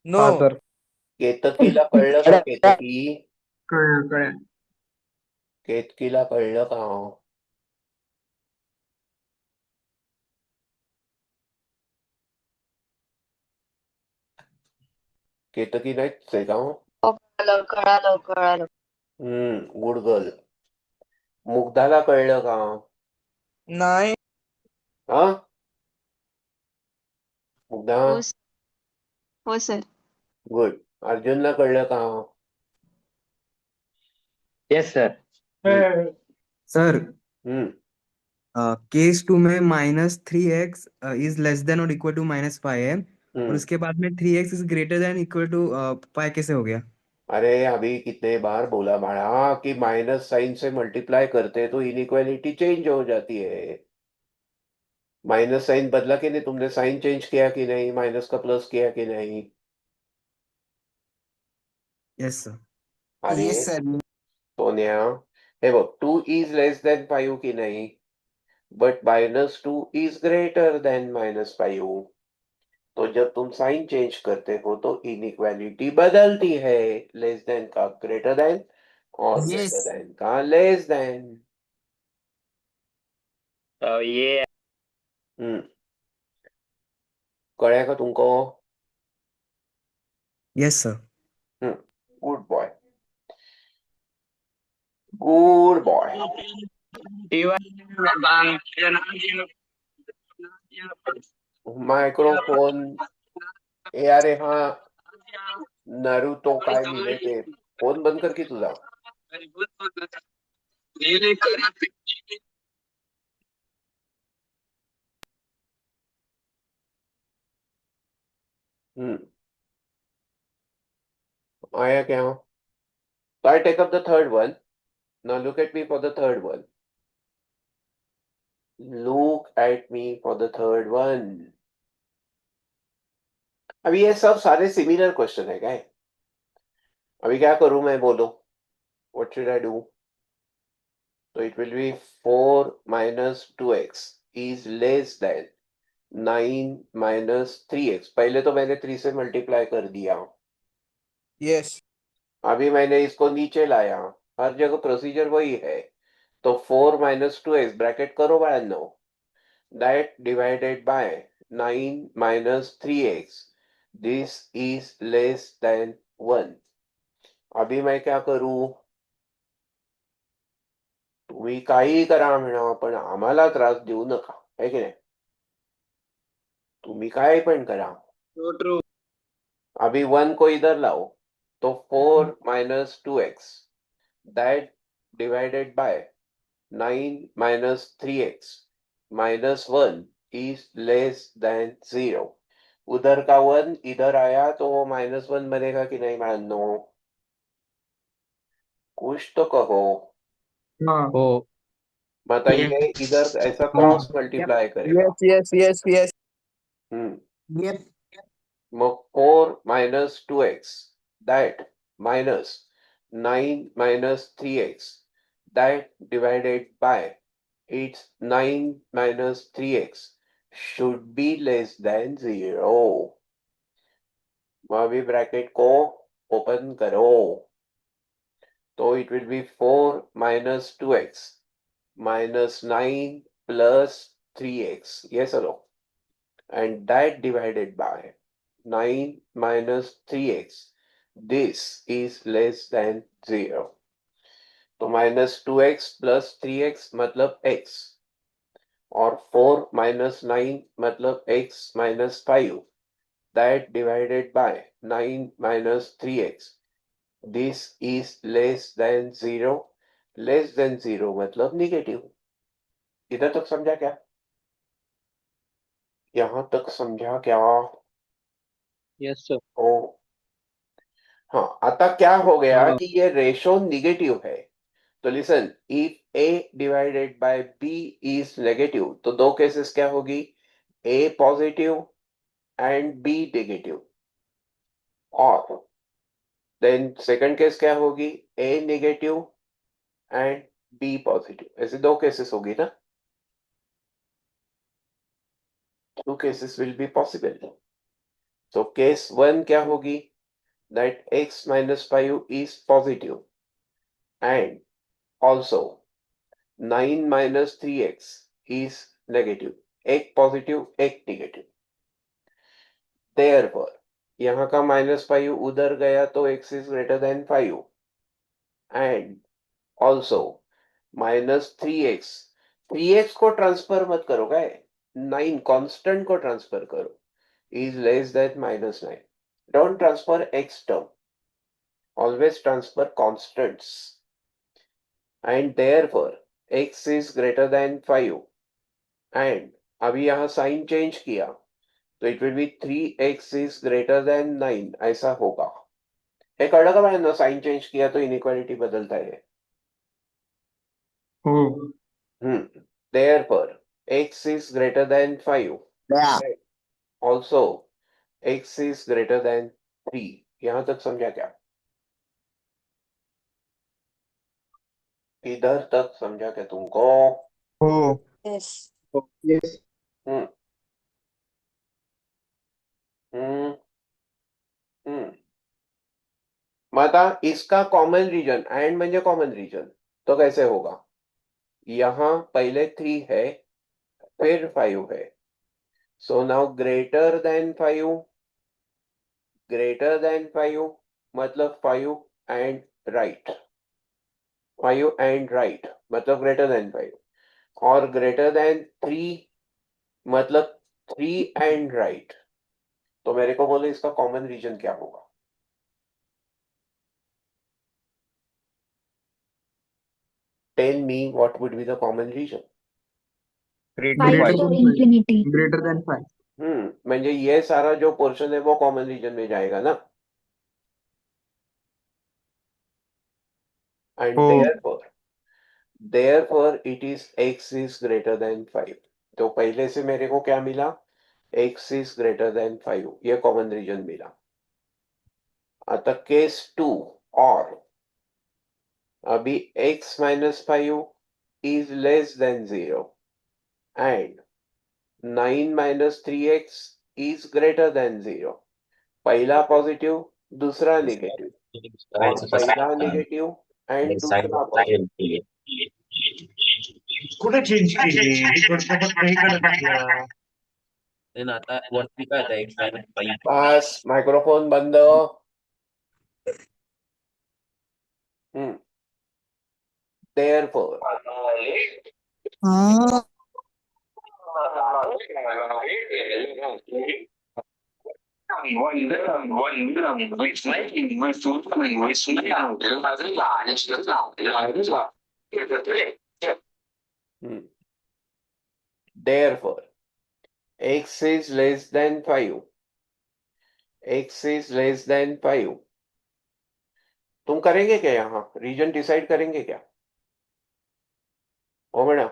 नो. हाँ सर. केतकीला कळलं का? केतकी कळलं. केतकीला कळलं का? केतकी नाहीच आहे का? कळालं. Good girl. मुग्धाला कळलं का? नाही. हा मुग्धा हो सर. गुड. अर्जुनला कळलं का? Yes sir. Sir hmm case 2 में -3x इज लेस देन और इक्वल टू -5 है, और हम्म उसके बाद में 3x is greater than equal to 5 कैसे हो गया? अरे अभी कितने बार बोला बाड़ा कि माइनस साइन से मल्टीप्लाई करते तो इनइक्वालिटी चेंज हो जाती है. माइनस साइन बदला कि नहीं? तुमने साइन चेंज किया कि नहीं? माइनस का प्लस किया कि नहीं? Yes sir. अरे येस सर. सोन्या, हे बघ 2 इज लेस देन 5 की नहीं? But -2 is greater than -5. तो जब तुम साइन चेंज करते हो तो इनइक्वालिटी बदलती है. लेस देन का ग्रेटर देन और Yes. ग्रेटर देन का लेस देन. ये हम्म कळ्या का तुमको? Yes sir. Good boy. Good boy. Microphone. अरे हा नारुतो काय लिहिलंय ते फोन बंद कर की तुझा. आया क्या? So I take up the third one. Now look at me for the third one. Look at me for the third one. अभी ये सब सारे सिमिलर क्वेश्चन है क्या? अभी क्या करूं मैं? बोलो. What should I do? So it will be 4 minus 2x is less than 9 minus 3x. पहले तो मैंने 3 से मल्टीप्लाई कर दिया. Yes. अभी मैंने इसको नीचे लाया. हर जगह प्रोसीजर वही है. तो 4 minus 2x ब्रैकेट करो बाळांनो. That divided by 9 minus 3x. This is less than 1. अभी मैं क्या करूं? तुम्ही काही करा म्हणा पण आम्हाला त्रास देऊ नका, है की नाही? तुम्ही काय पण करा. So true. अभी 1 को इधर लाओ तो 4 minus 2x. That divided by 9 minus 3x minus 1 is less than 0. उधर का 1 इधर आया तो वो -1 बनेगा कि नहीं मानो? कुछ तो कहो। हाँ बताइए, इधर ऐसा क्रॉस मल्टीप्लाई करेगा। Yes, yes, yes, yes. Hmm yes 4 minus 2x, that minus 9 minus 3x, that divided by it's 9 minus 3x should be less than 0. अभी ब्रैकेट को ओपन करो तो it will be 4 minus 2x minus 9 plus 3x. Yes or no? And that divided by 9 minus 3x. This is less than 0. तो -2x plus 3x मतलब x और 4 minus 9 मतलब x minus 5. That divided by 9 minus 3x. This is less than 0. Less than 0 मतलब negative. इधर तक समझा क्या? यहां तक समझा क्या? Yes, sir. ओ हाँ, आता क्या हो गया कि ये रेशो निगेटिव है. तो listen, if a divided by b is negative तो दो केसेस क्या होगी? a positive and b negative. और देन सेकंड केस क्या होगी? a negative and b positive. ऐसे दो केसेस होगी ना. Two cases will be possible. So case 1 क्या होगी? That x minus 5 is positive and also 9 minus 3x is negative. एक पॉजिटिव एक नेगेटिव. Therefore, यहाँ का -5 उधर गया तो x is greater than 5 and also -3x. 3x को ट्रांसफर मत करो गाय, 9 कांस्टेंट को ट्रांसफर करो. is less than -9. Don't transfer x term. Always transfer constants. And therefore, x is greater than 5 and अभी यहाँ साइन चेंज किया तो it will B 3x is greater then 9. ऐसा होगा. एक कळलं का बाळांनो? साइन चेंज किया तो इनइक्वालिटी बदलता है. हो Therefore, x is greater than 5. Also, x is greater than 3. यहां तक समझा क्या? इधर तक समझा क्या तुमको? हो यस यस हम्म हम्म हम्म मग आता इसका कॉमन रीजन, एंड म्हणजे कॉमन रीजन, तो कैसे होगा? यहां पहले 3 है फिर 5 है. सो नाउ greater than 5 मतलब 5 and right. 5 and right मतलब greater than 5. और greater than 3 मतलब 3 and right. तो मेरे को बोलो इसका कॉमन रीजन क्या होगा? Tell me what would be the common region. 3 to 5 greater 5. to then infinity. Greater than 5 म्हणजे ये सारा जो पोर्शन है वो कॉमन रीजन में जाएगा ना. And हो therefore it is x is greater than 5. तो पहले से मेरे को क्या मिला? x is greater than 5. ये कॉमन रीजन मिला. आता केस 2 और अभी x minus 5 is less than 0 and 9 minus 3x is greater than 0. पहला पॉजिटिव दूसरा नेगेटिव और पहला नेगेटिव एंड दूसरा पॉजिटिव. कुठे चेंज केली इकडचं फक्त इकडे टाकलं आता वरती काय आता x minus 5. बस माइक्रोफोन बंद. Therefore, therefore, x is less than 5 x is less than 5, तुम करेंगे क्या यहाँ, रीजन डिसाइड करेंगे क्या? ओ madam,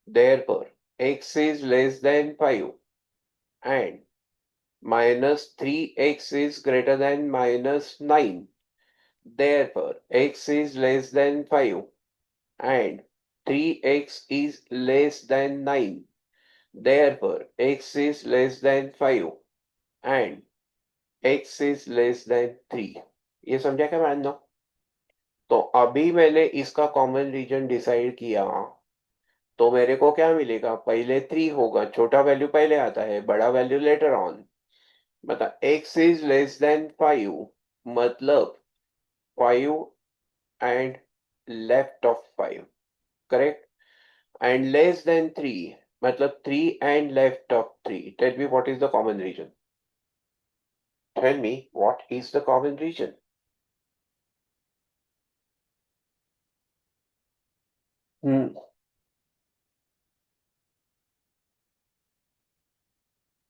therefore x is less than 5 and minus 3x is greater than minus 9. Therefore, x is less than 5 and 3x is less than 9. Therefore, x is less than 5 and x is less than 3. ये समझा क्या मान लो? तो अभी मैंने इसका common reason decide किया, तो मेरे को क्या मिलेगा? पहले 3 होगा, छोटा वैल्यू पहले आता है, बड़ा वैल्यू लेटर ऑन। मतलब x इज लेस देन 5 मतलब 5 and left of 5, correct? And less than 3 मतलब 3 and left of 3. Tell me what is the common region. Tell me what is the common region.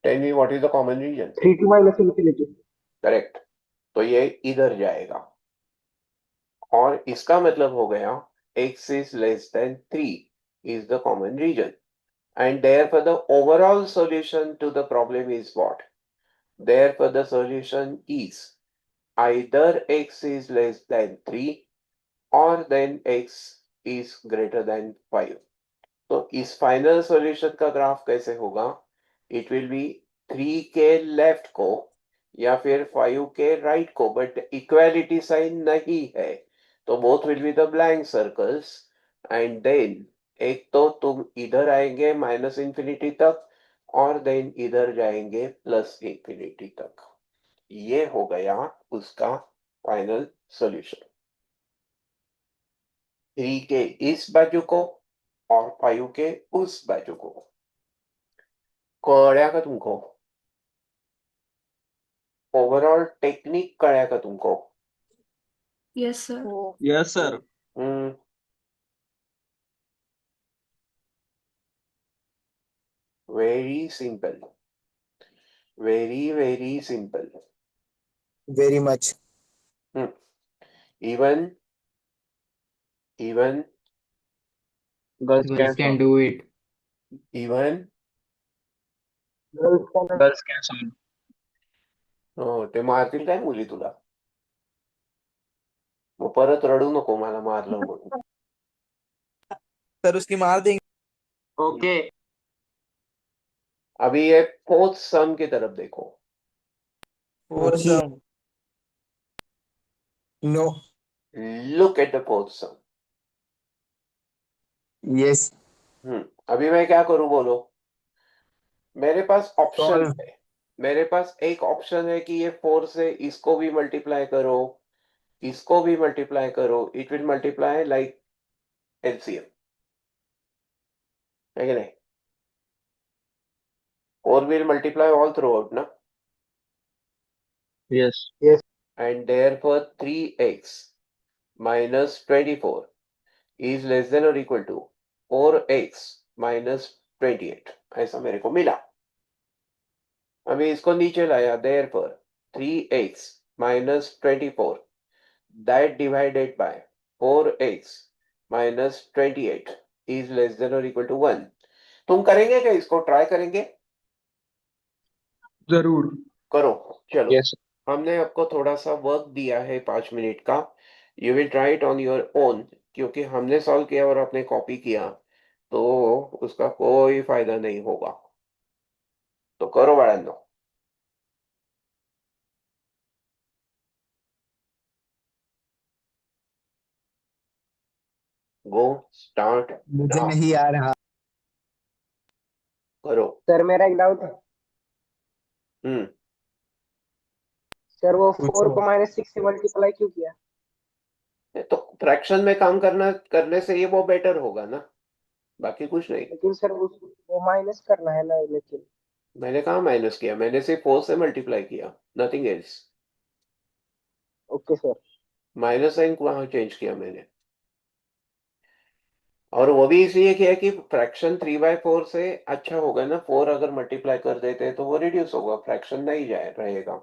Tell me what is the common region. 3 to minus infinity. Correct. तो ये इधर जाएगा और इसका मतलब हो गया x is less than 3 is the common region, and therefore the overall solution to the problem is what? Therefore the solution is either x is less than 3 or then x is greater than 5. तो इस final solution का graph कैसे होगा? It will B 3 के left को या फिर 5 के राइट को, बट इक्वालिटी साइन नहीं है, तो both will be the blank circles. And then एक तो तुम इधर आएंगे माइनस इंफिनिटी तक और देन इधर जाएंगे प्लस इंफिनिटी तक। ये हो गया उसका फाइनल सॉल्यूशन। 3 के इस बाजू को और 5 के उस बाजू को। कळ्या का तुमको? ओवरऑल टेक्निक कळ्या का तुमको? Yes sir. Yes, sir. Very simple, very very simple. Very much. Even even Girls Girls can can solve. do it. Even Girls can solve. ते मारतील काय मुली तुला? मग परत रडू नको मला मारलं म्हणून। सर उसकी मार देंगे। Okay. अभी ये फोर्थ सम की तरफ देखो। Four sum. No. Look at the fourth some. Yes. अभी मैं क्या करूं बोलो? मेरे पास ऑप्शन Solve. है, मेरे पास एक ऑप्शन है कि ये 4 से इसको भी मल्टीप्लाई करो, इसको भी मल्टीप्लाई करो, it will multiply like LCM, है कि नहीं? 4 will multiply all throughout ना, Yes. and therefore 3x minus 24 is less than or equal to 4x minus 28, ऐसा मेरे को मिला। अभी इसको नीचे लाया, therefore 3x minus 24 that divided by 4x minus 28 is less than or equal to 1। तुम करेंगे क्या? इसको ट्राई करेंगे? जरूर। करो, चलो। Yes. हमने आपको थोड़ा सा वर्क दिया है 5 मिनट का, you will try it on your own, क्योंकि हमने सॉल्व किया और आपने कॉपी किया तो उसका कोई फायदा नहीं होगा। तो करो बाळांनो। गो स्टार्ट मुझे नाउ, नहीं आ रहा। करो। सर मेरा एक डाउट है। हम्म सर वो 4 पूछो। को -6 से मल्टीप्लाई क्यों किया? तो फ्रैक्शन में काम करने से ये वो बेटर होगा ना, बाकी कुछ नहीं। लेकिन सर वो माइनस करना है ना, लेकिन मैंने कहा माइनस किया, मैंने सिर्फ 4 से मल्टीप्लाई किया, nothing else. Okay sir. Minus sign कहाँ चेंज किया मैंने? और वो भी इसलिए किया कि फ्रैक्शन 3/4 से अच्छा होगा ना, 4 अगर मल्टीप्लाई कर देते हैं तो वो रिड्यूस होगा, फ्रैक्शन नहीं जाए रहेगा।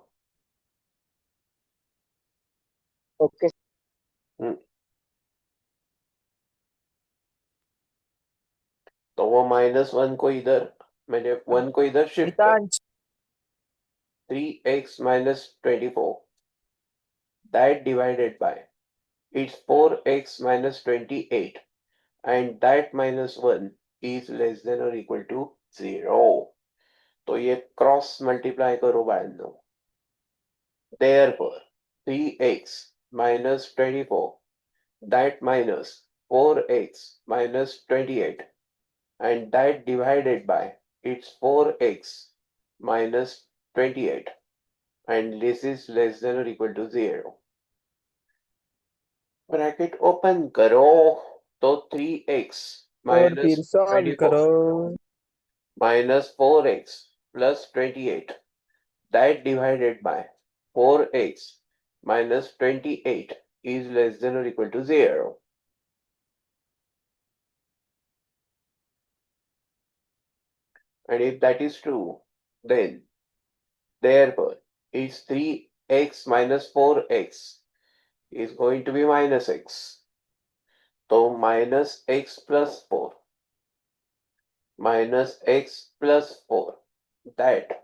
ओके हम्म, तो वो -1 को इधर, मैंने 1 को इधर शिफ्ट कर, Nitansh 3x - 24 that divided by it's 4x - 28 and that -1 is less than or equal to 0. तो ये क्रॉस मल्टीप्लाई करो बहनों। Therefore 3x - 24 that minus 4x - 28 and that divided by it's 4x - 28 and this is less than or equal to 0. Bracket open करो तो 3x और फिर solve करो। -4x plus 28 that divided by 4x minus 28 is less than or equal to 0. And if that is true, then therefore is 3x minus 4x is going to be minus x. So minus x plus 4 minus x plus 4 that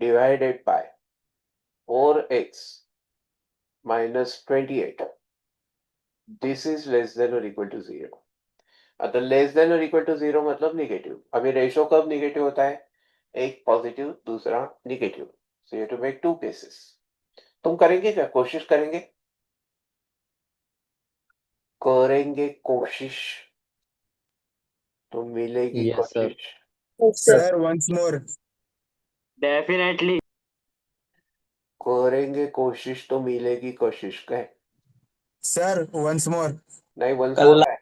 divided by 4x minus 28. This is less than or equal to 0. अतः less than और equal to 0 मतलब negative. अभी ratio कब negative होता है? एक positive दूसरा negative. So you to make 2 cases. तुम करेंगे क्या? कोशिश करेंगे? करेंगे कोशिश तो मिलेगी यस सर। कोशिश। Sir once more. डेफिनेटली। करेंगे कोशिश तो मिलेगी कोशिश। कहे सर वंस मोर। नहीं, वंस कल मोर है।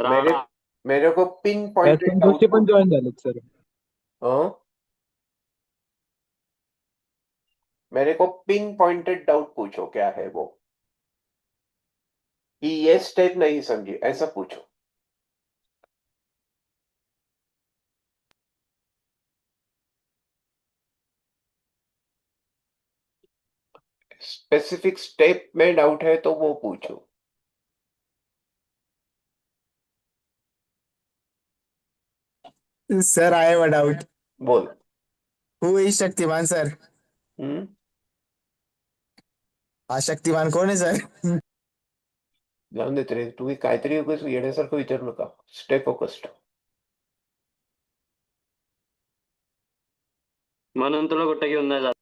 मेरे राणा मेरे को पिन पॉइंटेड डाउट पण जॉईन झालेत सर. मेरे को पिन पॉइंटेड डाउट पूछो, क्या है वो? ये स्टेप नहीं समझी ऐसा पूछो। स्पेसिफिक स्टेप में डाउट है तो वो पूछो। Sir I have a doubt. बोल। Who is Shaktimaan sir? Hmm Shaktimaan कोण आहे सर? जाऊन देत रे, तुम्ही काहीतरी उगाच येण्यासारखं विचारू नका. Stay focused. म्हणून तुला कुठे घेऊन नाही जात.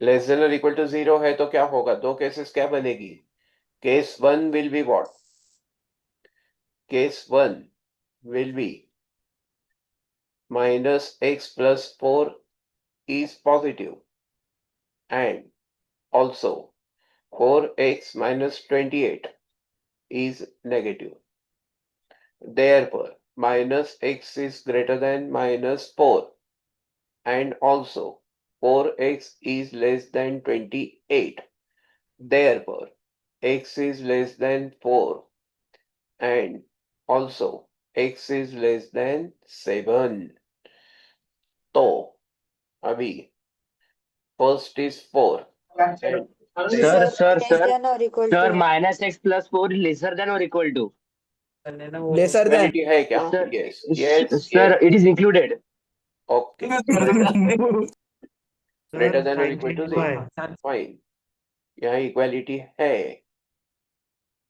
लेस देन और इक्वल टू 0 है तो क्या होगा? दो केसेस क्या बनेगी? Case 1 will be what? Case 1 will be -x plus 4 is positive and also 4x minus 28 is negative. Therefore, -x is greater than -4 and also 4x is less than 28. Therefore, x is less than 4 and also x is less than 7. तो अभी first is 4 and sir sir less sir than और equal sir to -x plus 4 lesser than और equal to. Lesser than. Equality है क्या? Sir yes yes sir it is included. Okay. Greater than और equal to 0, fine. यहाँ equality है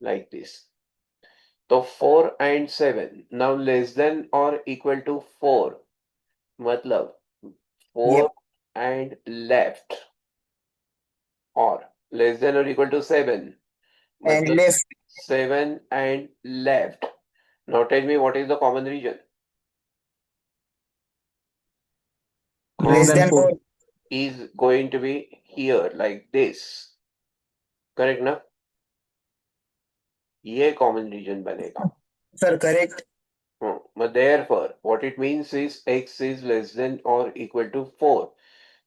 like this. तो 4 and 7 now less than और equal to 4 मतलब 4 Yep. and left और लेस देन और इक्वल टू 7 And मतलब left 7 and left. Now tell me what is the common region? less than 4. Is going to be here like this. Correct ना? ये common region बनेगा. Sir correct. But therefore, what it means is x is less than or equal to 4.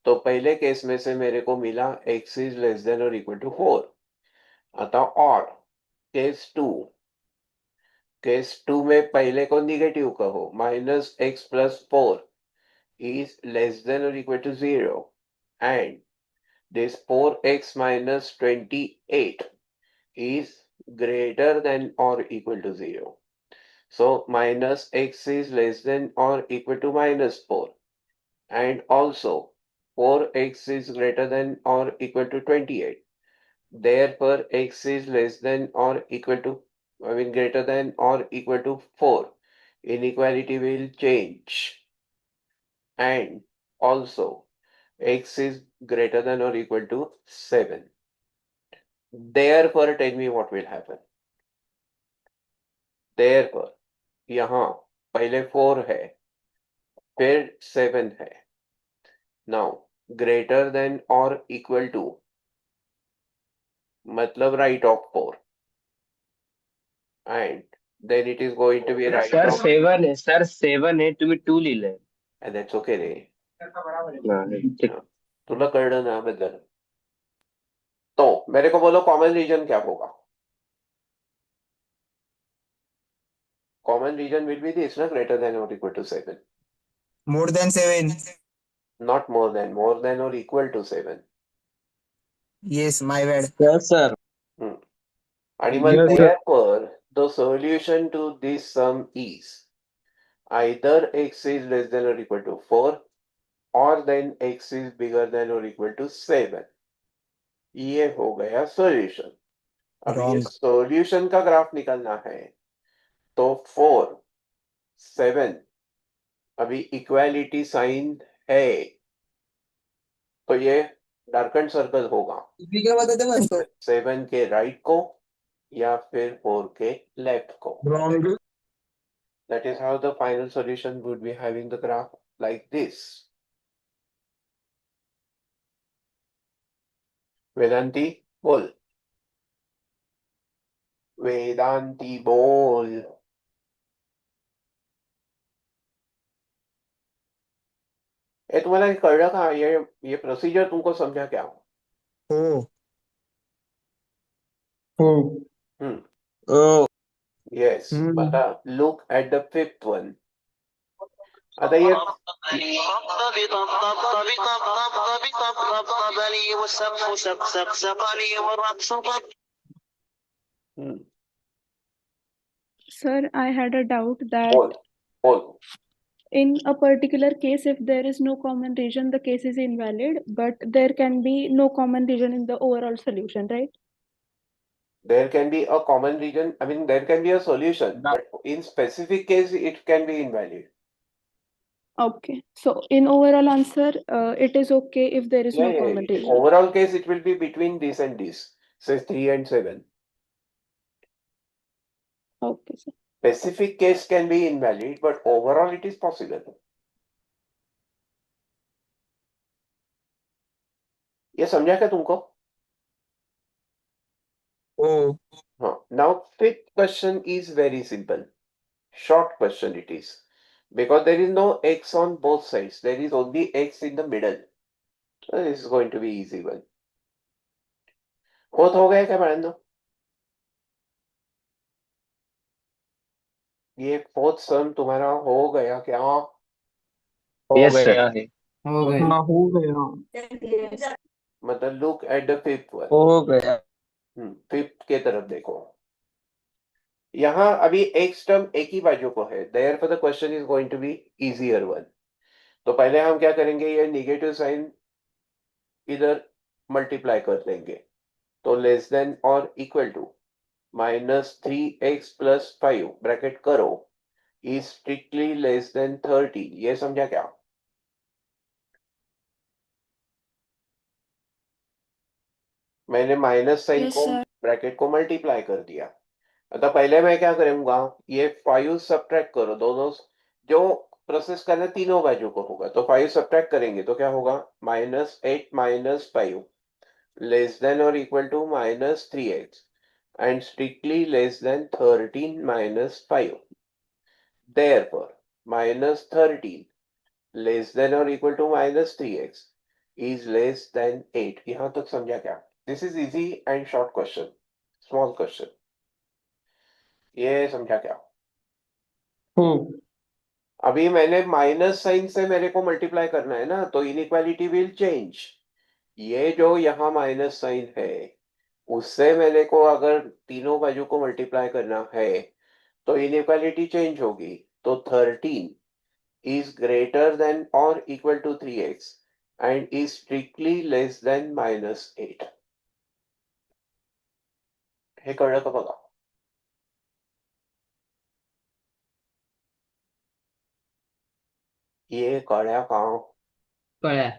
तो पहले case में से मेरे को मिला x is less than or equal to 4. आता और केस टू में पहले को निगेटिव कहो, -x+4 is less than or equal to 0 and this 4x minus 28 is greater than or equal to 0. So minus x is less than or equal to -4 and also 4x is greater than or equal to 28. Therefore, x is less than or equal to, greater than or equal to 4. Inequality will change. And also, x is greater than or equal to 7. Therefore, tell me what will happen. Therefore, यहाँ पहले 4 है, फिर 7 है. Now, greater than or equal to, मतलब right of 4. And then it is going to be right sir of, 7 आहे sir 7 आहे तुम्ही 2 लिहिलंय and that's okay रे. ठीक. तुला कळलं ना बदल. तो मेरे को बोलो कॉमन रीजन क्या होगा. Common region will be this, no? Greater than or equal to 7. More than 7. Not more than or equal to 7. Yes, my bad. Yes, sir. And even therefore, the solution to this sum is either x is less than or equal to 4 or then x is bigger than or equal to 7. ये हो गया solution. अब ये Wrong. Solution का graph निकालना है तो 4 7 अभी इक्वालिटी साइन है तो ये डार्कन सर्कल होगा क्या बताते हैं 7 के राइट को या फिर 4 के लेफ्ट को. Wrong. That is how the final solution would be having the graph like this. Vedanti, बोल. वेदांती बोल. ये तुम्हाला हे कळलं का. ये प्रोसीजर तुमको समझा क्या. Oh. Yes. आता look at the fifth one. आता ये Sir, I had a doubt बोल that बोल. in a particular case, if there is no common region, the case is invalid, but there can be no common region in the overall solution, right? There can be a common region. There can be a solution, but in specific case, it can be invalid. Okay. So in overall answer, it is okay if there is Yeah, no yeah. common In region. overall case, it will be between this and this. Say 3 and 7. Okay, sir. Specific case can be invalid, but overall it is possible. ये समझा क्या तुमको. Oh. Now fifth question is very simple. Short question it is. Because there is no x on both sides. There is only x in the middle. So this is going to be easy one. Fourth हो गया क्या बड़े. ये fourth सम तुम्हारा हो गया क्या. Yes, sir. हो गया. मतलब look at the fifth one. हो गया. फिफ्थ के तरफ देखो. यहाँ अभी x टर्म एक ही बाजू को है. Therefore the question is going to be easier one. तो पहले हम क्या करेंगे. ये निगेटिव साइन इधर मल्टीप्लाई कर देंगे. तो लेस देन और इक्वल टू -3x + 5 ब्रैकेट करो इज स्ट्रिक्टली लेस देन 13. ये समझा क्या. मैंने माइनस साइन Yes, को sir. ब्रैकेट को मल्टीप्लाई कर दिया. अतः पहले मैं क्या करूंगा. ये 5 सब्ट्रैक्ट करो. दोनों जो प्रोसेस करना तीनों बाजू को होगा. तो 5 सब्ट्रैक्ट करेंगे तो क्या होगा. -8 - 5 less than or equal to -3x and strictly less than 13 - 5. Therefore, -13 less than or equal to -3x is less than 8. यहाँ तक समझा क्या. This is easy and short question. Small question, ये समझा क्या? अभी मैंने माइनस साइन से मेरे को मल्टीप्लाई करना है ना, तो इनइक्वालिटी विल चेंज। ये जो यहाँ माइनस साइन है उससे मेरे को अगर तीनों बाजू को मल्टीप्लाई करना है तो इनइक्वालिटी चेंज होगी। तो 13 is greater than or equal to 3x and is strictly less than -8. हे कळलं का बघा? ये कळ्या का? कळ्या.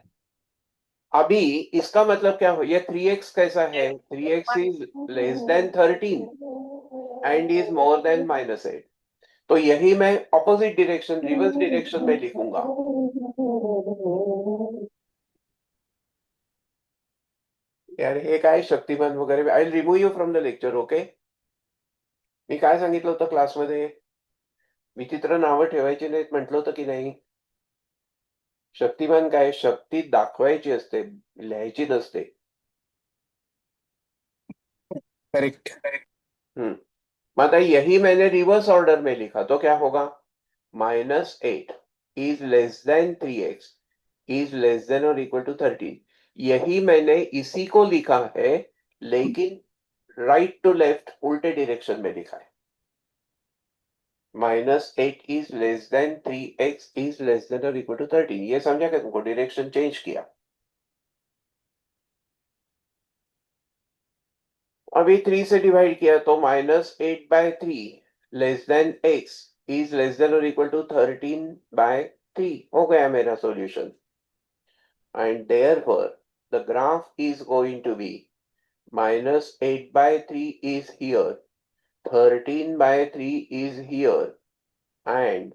अभी इसका मतलब क्या हो, ये 3x कैसा है? 3x is less than 13 and is more than -8. तो यही मैं ऑपोजिट डायरेक्शन, रिवर्स डायरेक्शन में लिखूंगा। यार हे काय शक्तिमान वगैरे, I will remove you from the lecture, okay? मी काय सांगितलं होतं क्लासमध्ये? विचित्र नावं ठेवायची नाहीत म्हटलं होतं की नाही? शक्तिमान काय, शक्ती दाखवायची असते, लिहायची नसते। करेक्ट। मतलब यही मैंने रिवर्स ऑर्डर में लिखा तो क्या होगा? -8 is less then 3x is less than और इक्वल टू 13। यही मैंने इसी को लिखा है, लेकिन राइट टू लेफ्ट उल्टे डायरेक्शन में लिखा है। -8 is less then 3x is less than और इक्वल टू 13। ये समझा क्या तुमको? डायरेक्शन चेंज किया। अभी 3 से डिवाइड किया तो -8/3 less than x is less than और इक्वल टू 13/3 हो गया मेरा solution. And therefore the graph is going to be -8/3 is here, 13/3 is here, and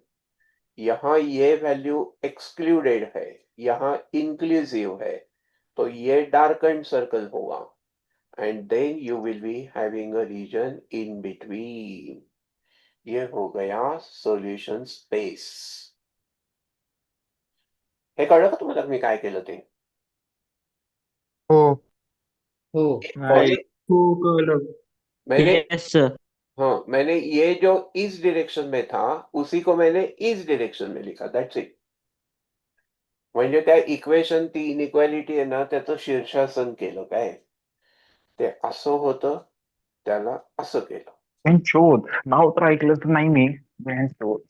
यहाँ ये वैल्यू एक्सक्लूडेड है, यहाँ इंक्लूसिव है, तो ये डार्कन सर्कल होगा। And then you will be having a region in between. ये हो गया solution space. हे कळलं का तुम्हाला मी काय केलं ते? हो हो. मैंने मैंने यस सर. हाँ, मैंने ये जो इस डायरेक्शन में था उसी को मैंने इस डायरेक्शन में लिखा, दैट्स इट। म्हणजे त्या इक्वेशन, ती इनइक्वालिटी आहे ना, त्याचं शीर्षासन केलं काय, ते असं होतं, त्याला असं केलं। पण शोध नाव तर ऐकलंच नाही मी. पण शोध.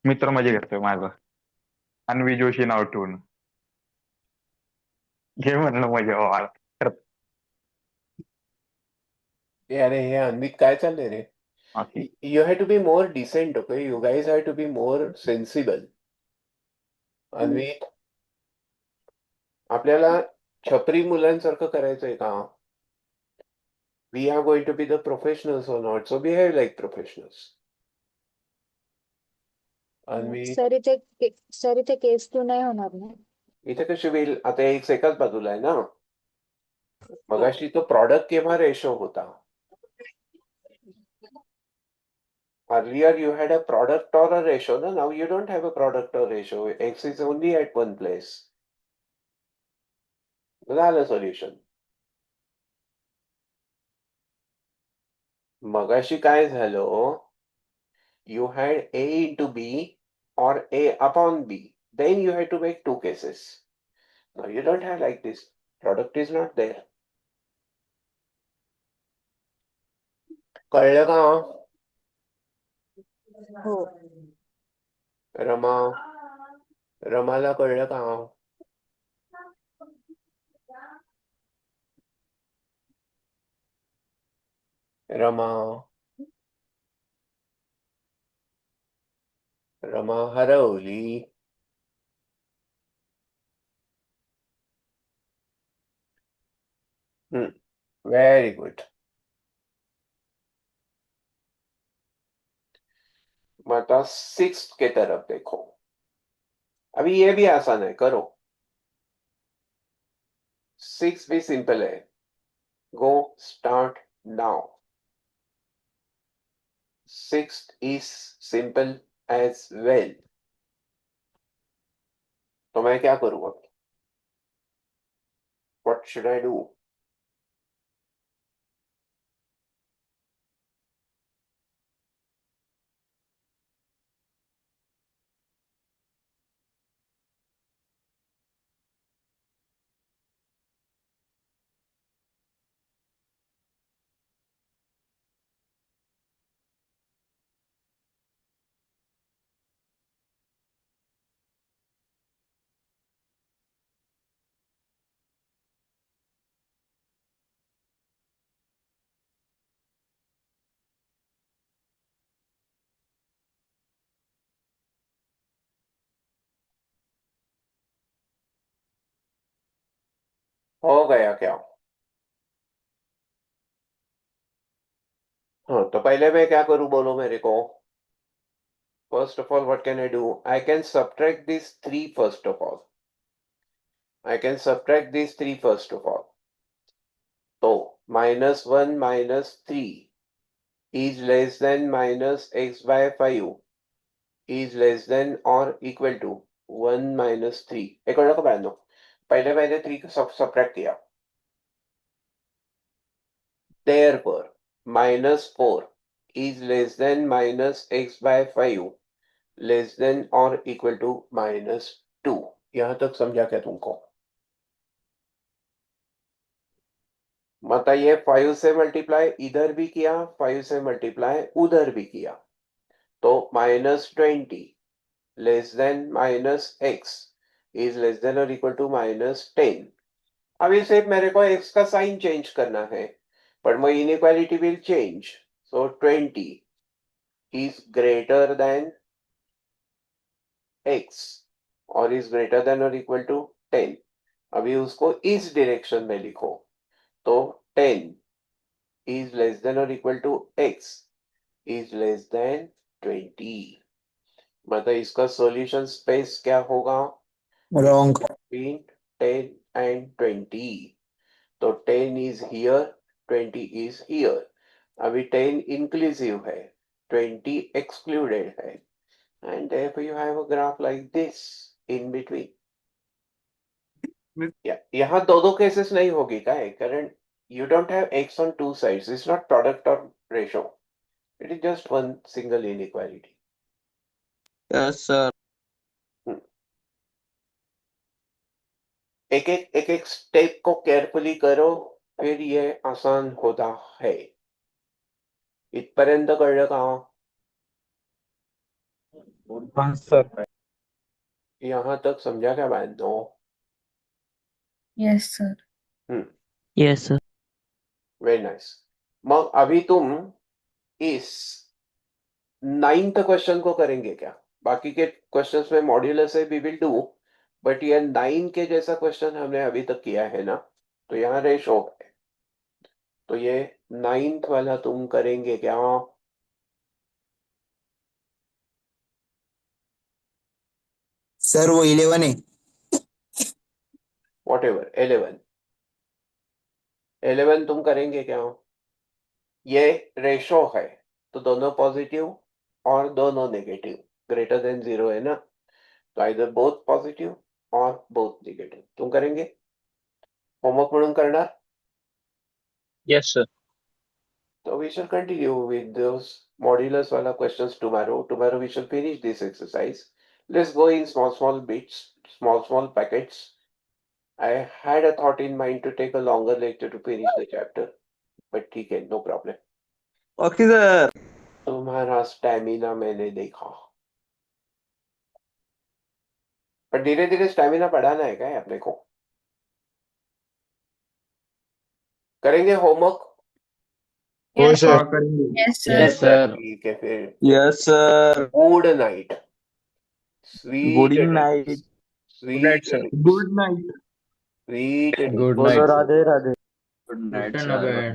मित्र मजे घेतोय माझा, अन्वी जोशी नाव ठेवून. घे म्हणलं मजा व्हायला. अरे हे अन्वित काय चाललंय रे? You have to be more decent, okay? You guys have to be more sensible. अन्वित, आपल्याला छपरी मुलांसारखं करायचंय का? We are going to be the professionals or not, so behave like professionals. Anvit, sir इथे केस टू नाही होणार ना? इथे कशी होईल? आता x एकाच बाजूला आहे ना, मगाशी तो प्रॉडक्ट केव्हा रेशो होता? Earlier you had a product or a ratio, no? Now you don't have a product or ratio. X is only at one place. झालं सोल्युशन। मगाशी काय झालं? You had A into B or A upon B. Then you had to make two cases. Now you don't have like this. Product is not there. कळलं का? हो. रमा, रमाला कळलं का? रमा, रमा हरवली। Very good. मतलब 6 के तरफ देखो। अभी ये भी आसान है, करो। 6 भी सिंपल है। गो start now. 6th is simple as well। तो मैं क्या करूँ अब? What should I do? हो गया क्या? हाँ, तो पहले मैं क्या करूं, बोलो मेरे को. First of all, what can I do? I can subtract these three first of all. I can subtract these three first of all. So, -1 -3 is less than minus x by 5 is less than or equal to 1 -3. एक और को दो. पहले मैंने 3 को subtract किया. Therefore, -4 is less than minus x by 5 less than or equal to -2. यहां तक समझा क्या तुमको? मतलब ये 5 से मल्टीप्लाई इधर भी किया, 5 से मल्टीप्लाई उधर भी किया, तो -20 less than -x is less than और इक्वल टू -10. अभी सिर्फ मेरे को x का साइन चेंज करना है, but my inequality will change. So 20 is greater than x or is greater than or equal to 10. अभी उसको इस डायरेक्शन में लिखो, तो 10 is less than or equal to x is less than 20. मतलब इसका सॉल्यूशन स्पेस क्या होगा? Wrong. Between 10 and 20. तो 10 is here, 20 is here. अभी 10 inclusive है, 20 excluded है, and therefore you have a graph like this in between. यहाँ दो केसेस नहीं होगी क्या है? कारण you don't have x on two sides. It's not product or ratio. It is just one single inequality. Yes, sir. एक एक step को केयरफुली करो, फिर ये आसान होता है. इथपर्यंत कळलं का? हाँ सर. यहाँ तक समझा क्या बांधो? Yes, sir. Yes, sir. Very nice. मग अभी तुम इस 9th क्वेश्चन को करेंगे क्या? बाकी के क्वेश्चंस में मॉड्यूलस है, वी विल डू, बट ये 9 के जैसा क्वेश्चन हमने अभी तक किया है ना, तो यहाँ रेशो है, तो ये 9th वाला तुम करेंगे क्या? सर वो 11 है. वॉट एवर 11 तुम करेंगे क्या? ये रेशो है, तो दोनों पॉजिटिव और दोनों नेगेटिव, ग्रेटर देन 0 है ना, तो आइदर बोथ पॉजिटिव और बोथ नेगेटिव. तुम करेंगे होमवर्क म्हणून करणार? Yes, sir. So we shall continue with those modulus wala questions tomorrow. Tomorrow we shall finish this exercise. Let's go in small bits, small packets. I had a thought in mind to take a longer lecture to finish the chapter, but ठीक है, no problem. Okay, sir. तुम्हारा stamina मैंने देखा, पर धीरे धीरे stamina बढ़ाना है क्या अपने को? करेंगे होमवर्क? Yes, sir. हाँ करेंगे. Yes, sir. Yes, sir. ठीक है फिर. Yes, sir. Good night. Good Sweet night. dreams. Good night, Sweet sir. dreams. Good night. Sweet dreams. Good बोलो night. Radhe Radhe. Good night, sir.